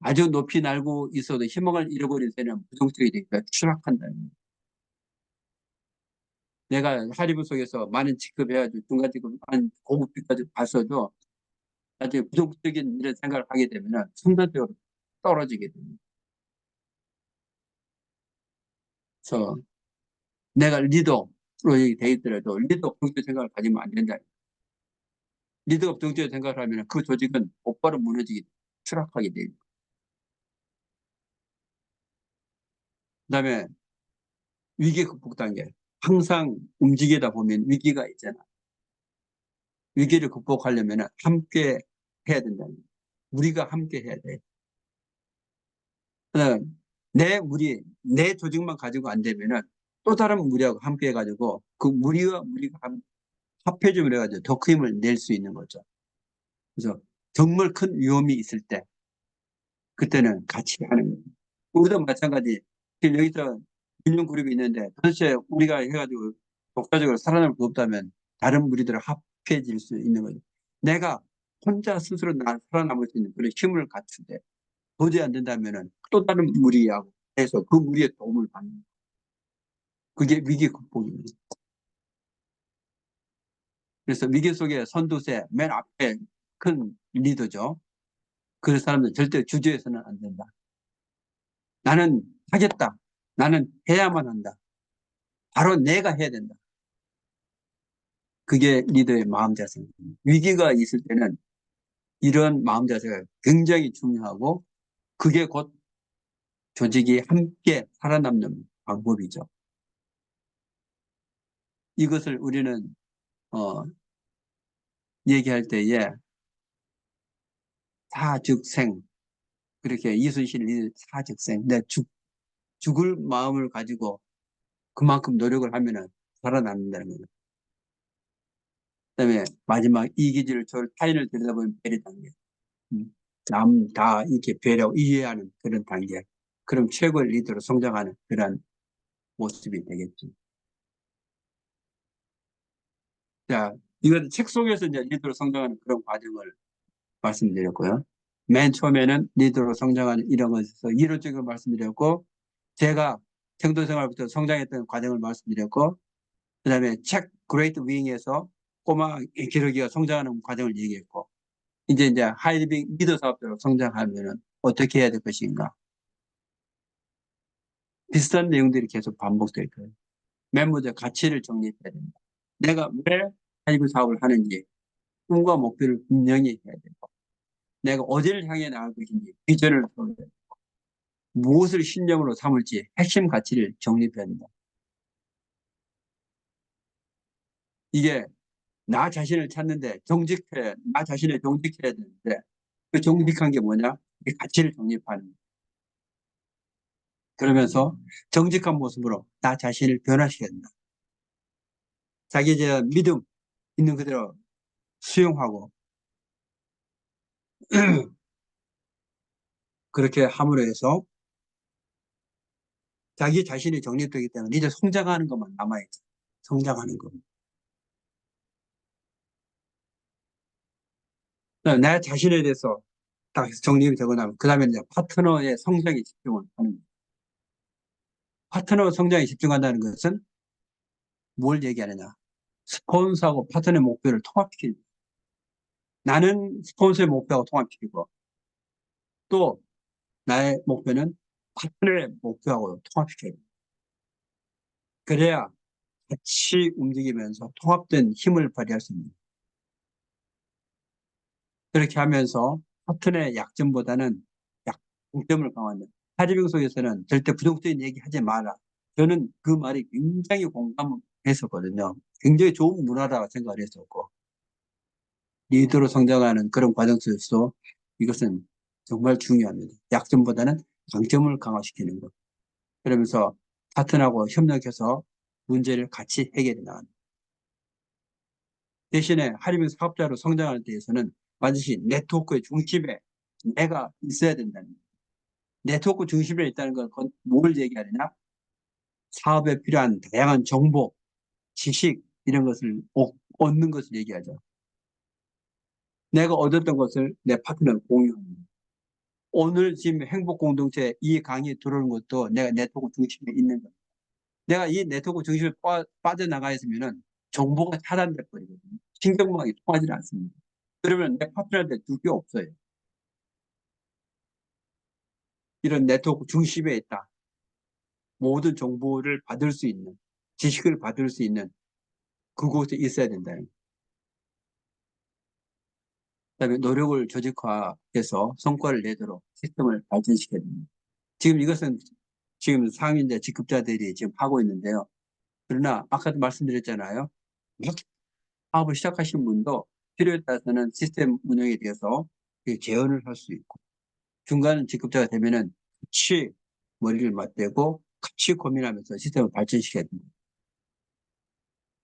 아주 높이 날고 있어도 희망을 잃어버린 새는 부정적이 되니까 추락한다는 거예요. 내가 하리브 속에서 많은 직급해가지고 중간 직급 한 고급비까지 봤어도 나중에 부정적인 이런 생각을 하게 되면 순간적으로 떨어지게 됩니다. 그래서 내가 리더로 돼 있더라도 리더 부정적 생각을 가지면 안 된다. 리더가 부정적 생각을 하면 그 조직은 곧바로 무너지게 추락하게 됩니다. 그다음에 위기 극복 단계. 항상 움직이다 보면 위기가 있잖아. 위기를 극복하려면 함께 해야 된다는 거예요. 우리가 함께 해야 돼. 그다음 내 무리, 내 조직만 가지고 안 되면은 또 다른 무리하고 함께 해가지고 그 무리와 무리가 합해줌을 해가지고 더 큰 힘을 낼 수 있는 거죠. 그래서 정말 큰 위험이 있을 때 그때는 같이 하는 거예요. 우리도 마찬가지. 지금 여기서 균형 그룹이 있는데 도대체 우리가 해가지고 독자적으로 살아남을 수 없다면 다른 무리들을 합해질 수 있는 거죠. 내가 혼자 스스로 살아남을 수 있는 그런 힘을 갖출 때 도저히 안 된다면은 또 다른 무리하고 해서 그 무리의 도움을 받는 거예요. 그게 위기 극복입니다. 그래서 위기 속에 선두세 맨 앞에 큰 리더죠. 그 사람들 절대 주저해서는 안 된다. 나는 하겠다. 나는 해야만 한다. 바로 내가 해야 된다. 그게 리더의 마음 자세입니다. 위기가 있을 때는 이런 마음 자세가 굉장히 중요하고 그게 곧 조직이 함께 살아남는 방법이죠. 이것을 우리는 어, 얘기할 때에 사즉생, 그렇게 이순신 사즉생, 죽을 마음을 가지고 그만큼 노력을 하면은 살아남는다는 거예요. 그다음에 마지막 이기주의를 타인을 들여다보는 배려 단계. 남 다 이렇게 배려 이해하는 그런 단계. 그럼 최고의 리더로 성장하는 그런 모습이 되겠죠. 자, 이건 책 속에서 이제 리더로 성장하는 그런 과정을 말씀드렸고요. 맨 처음에는 리더로 성장하는 이런 것에서 이론적으로 말씀드렸고, 제가 청도 생활부터 성장했던 과정을 말씀드렸고, 그 다음에 책 그레이트 윙에서 꼬마 기러기가 성장하는 과정을 얘기했고, 이제 하이리빙 리더 사업자로 성장하면은 어떻게 해야 될 것인가. 비슷한 내용들이 계속 반복될 거예요. 맨 먼저 가치를 정립해야 됩니다. 내가 왜 하이리빙 사업을 하는지, 꿈과 목표를 분명히 해야 되고, 내가 어디를 향해 나갈 것인지 비전을 세워야 되고, 무엇을 신념으로 삼을지 핵심 가치를 정립해야 된다. 이게 나 자신을 찾는데 나 자신을 정직해야 되는데 그 정직한 게 뭐냐? 이 가치를 정립하는 거예요. 그러면서 정직한 모습으로 나 자신을 변화시켜야 된다. 자기에 대한 믿음 있는 그대로 수용하고 그렇게 함으로 해서 자기 자신이 정립되기 때문에 이제 성장하는 것만 남아있죠. 성장하는 것. 내 자신에 대해서 딱 정립이 되고 나면 그 다음에 이제 파트너의 성장에 집중을 하는 거예요. 파트너 성장에 집중한다는 것은 뭘 얘기하느냐? 스폰서하고 파트너의 목표를 통합시키는 거예요. 나는 스폰서의 목표하고 통합시키고 또 나의 목표는 파트너의 목표하고 통합시켜야 돼요. 그래야 같이 움직이면서 통합된 힘을 발휘할 수 있는. 그렇게 하면서 파트너의 약점보다는 장점을 강화한다. 하리빙 속에서는 절대 부정적인 얘기 하지 마라. 저는 그 말이 굉장히 공감했었거든요. 굉장히 좋은 문화라고 생각을 했었고 리더로 성장하는 그런 과정 속에서 이것은 정말 중요합니다. 약점보다는 강점을 강화시키는 것. 그러면서 파트너하고 협력해서 문제를 같이 해결해 나가는. 대신에 하리빙 사업자로 성장하는 데에서는 반드시 네트워크의 중심에 내가 있어야 된다는 거예요. 네트워크 중심에 있다는 건 뭘 얘기하느냐? 사업에 필요한 다양한 정보, 지식 이런 것을 얻는 것을 얘기하죠. 내가 얻었던 것을 내 파트너를 공유합니다. 오늘 지금 행복 공동체 이 강의에 들어오는 것도 내가 네트워크 중심에 있는 거예요. 내가 이 네트워크 중심에 빠져나가 있으면은 정보가 차단돼 버리거든요. 신경망이 통하지 않습니다. 그러면 내 파트너한테 줄 게 없어요. 이런 네트워크 중심에 있다. 모든 정보를 받을 수 있는, 지식을 받을 수 있는 그곳에 있어야 된다는 거예요. 그다음에 노력을 조직화해서 성과를 내도록 시스템을 발전시켜야 됩니다. 지금 이것은 지금 상위자 직급자들이 지금 하고 있는데요. 그러나 아까도 말씀드렸잖아요. 막 사업을 시작하신 분도 필요에 따라서는 시스템 운영에 대해서 제언을 할 수 있고 중간 직급자가 되면은 같이 머리를 맞대고 같이 고민하면서 시스템을 발전시켜야 됩니다.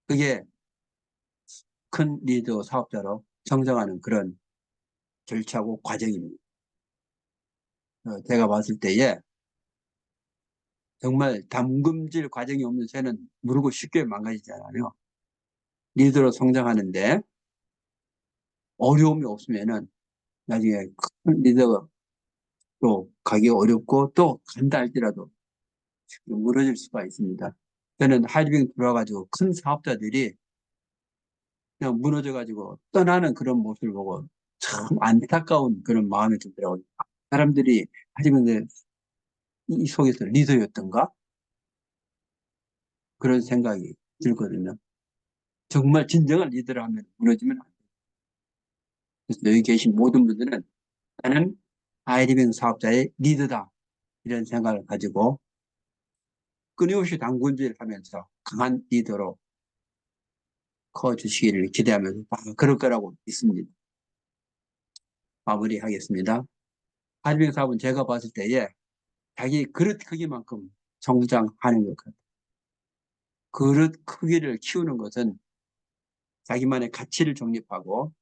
그게 큰 리더 사업자로 성장하는 그런 절차고 과정입니다. 제가 봤을 때에 정말 담금질 과정이 없는 새는 무르고 쉽게 망가지잖아요. 리더로 성장하는데 어려움이 없으면은 나중에 큰 리더가 또 가기 어렵고 또 간다 할지라도 무너질 수가 있습니다. 저는 하이딩 들어와가지고 큰 사업자들이 그냥 무너져가지고 떠나는 그런 모습을 보고 참 안타까운 그런 마음이 들더라고요. 사람들이 하지만 이 속에서 리더였던가? 그런 생각이 들거든요. 정말 진정한 리더를 하면 무너지면 안 돼요. 그래서 여기 계신 모든 분들은 나는 아이리빙 사업자의 리더다. 이런 생각을 가지고 끊임없이 당군질 하면서 강한 리더로 커주시기를 기대하면서 그럴 거라고 믿습니다. 마무리하겠습니다. 아이리빙 사업은 제가 봤을 때에 자기 그릇 크기만큼 성장하는 것 같아요. 그릇 크기를 키우는 것은 자기만의 가치를 정립하고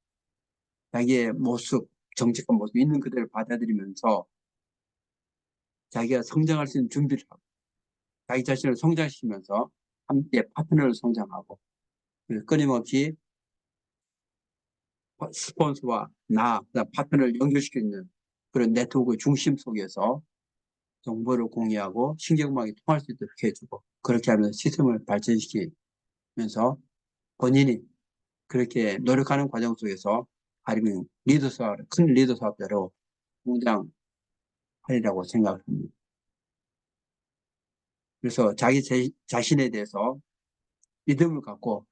자기의 모습, 정직한 모습 있는 그대로 받아들이면서 자기가 성장할 수 있는 준비를 하고 자기 자신을 성장시키면서 함께 파트너를 성장하고 끊임없이 스폰서와 그다음 파트너를 연결시키는 그런 네트워크 중심 속에서 정보를 공유하고 신경망이 통할 수 있도록 해주고 그렇게 하면서 시스템을 발전시키면서 본인이 그렇게 노력하는 과정 속에서 아니면 큰 리더 사업자로 성장하리라고 생각합니다. 그래서 자기 자신에 대해서 믿음을 갖고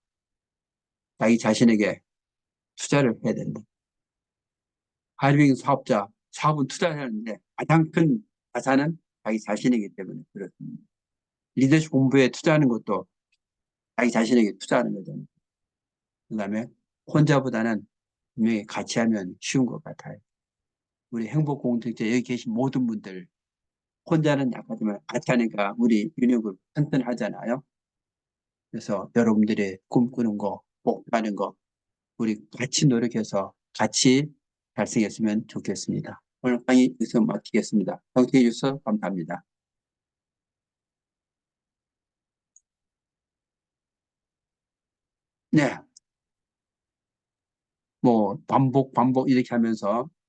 자기 자신에게 투자를 해야 된다. 하이빙 사업자, 사업은 투자를 하는데 가장 큰 자산은 자기 자신이기 때문에 그렇습니다. 리더십 공부에 투자하는 것도 자기 자신에게 투자하는 거잖아요. 그 다음에 혼자보다는 분명히 같이 하면 쉬운 것 같아요. 우리 행복공동체 여기 계신 모든 분들 혼자는 약하지만 같이 하니까 우리 유니온그룹 튼튼하잖아요. 그래서 여러분들이 꿈꾸는 거, 목표하는 거 우리 같이 노력해서 같이 달성했으면 좋겠습니다. 오늘 강의 여기서 마치겠습니다. 청취해 주셔서 감사합니다. 네, 뭐 반복 이렇게 하면서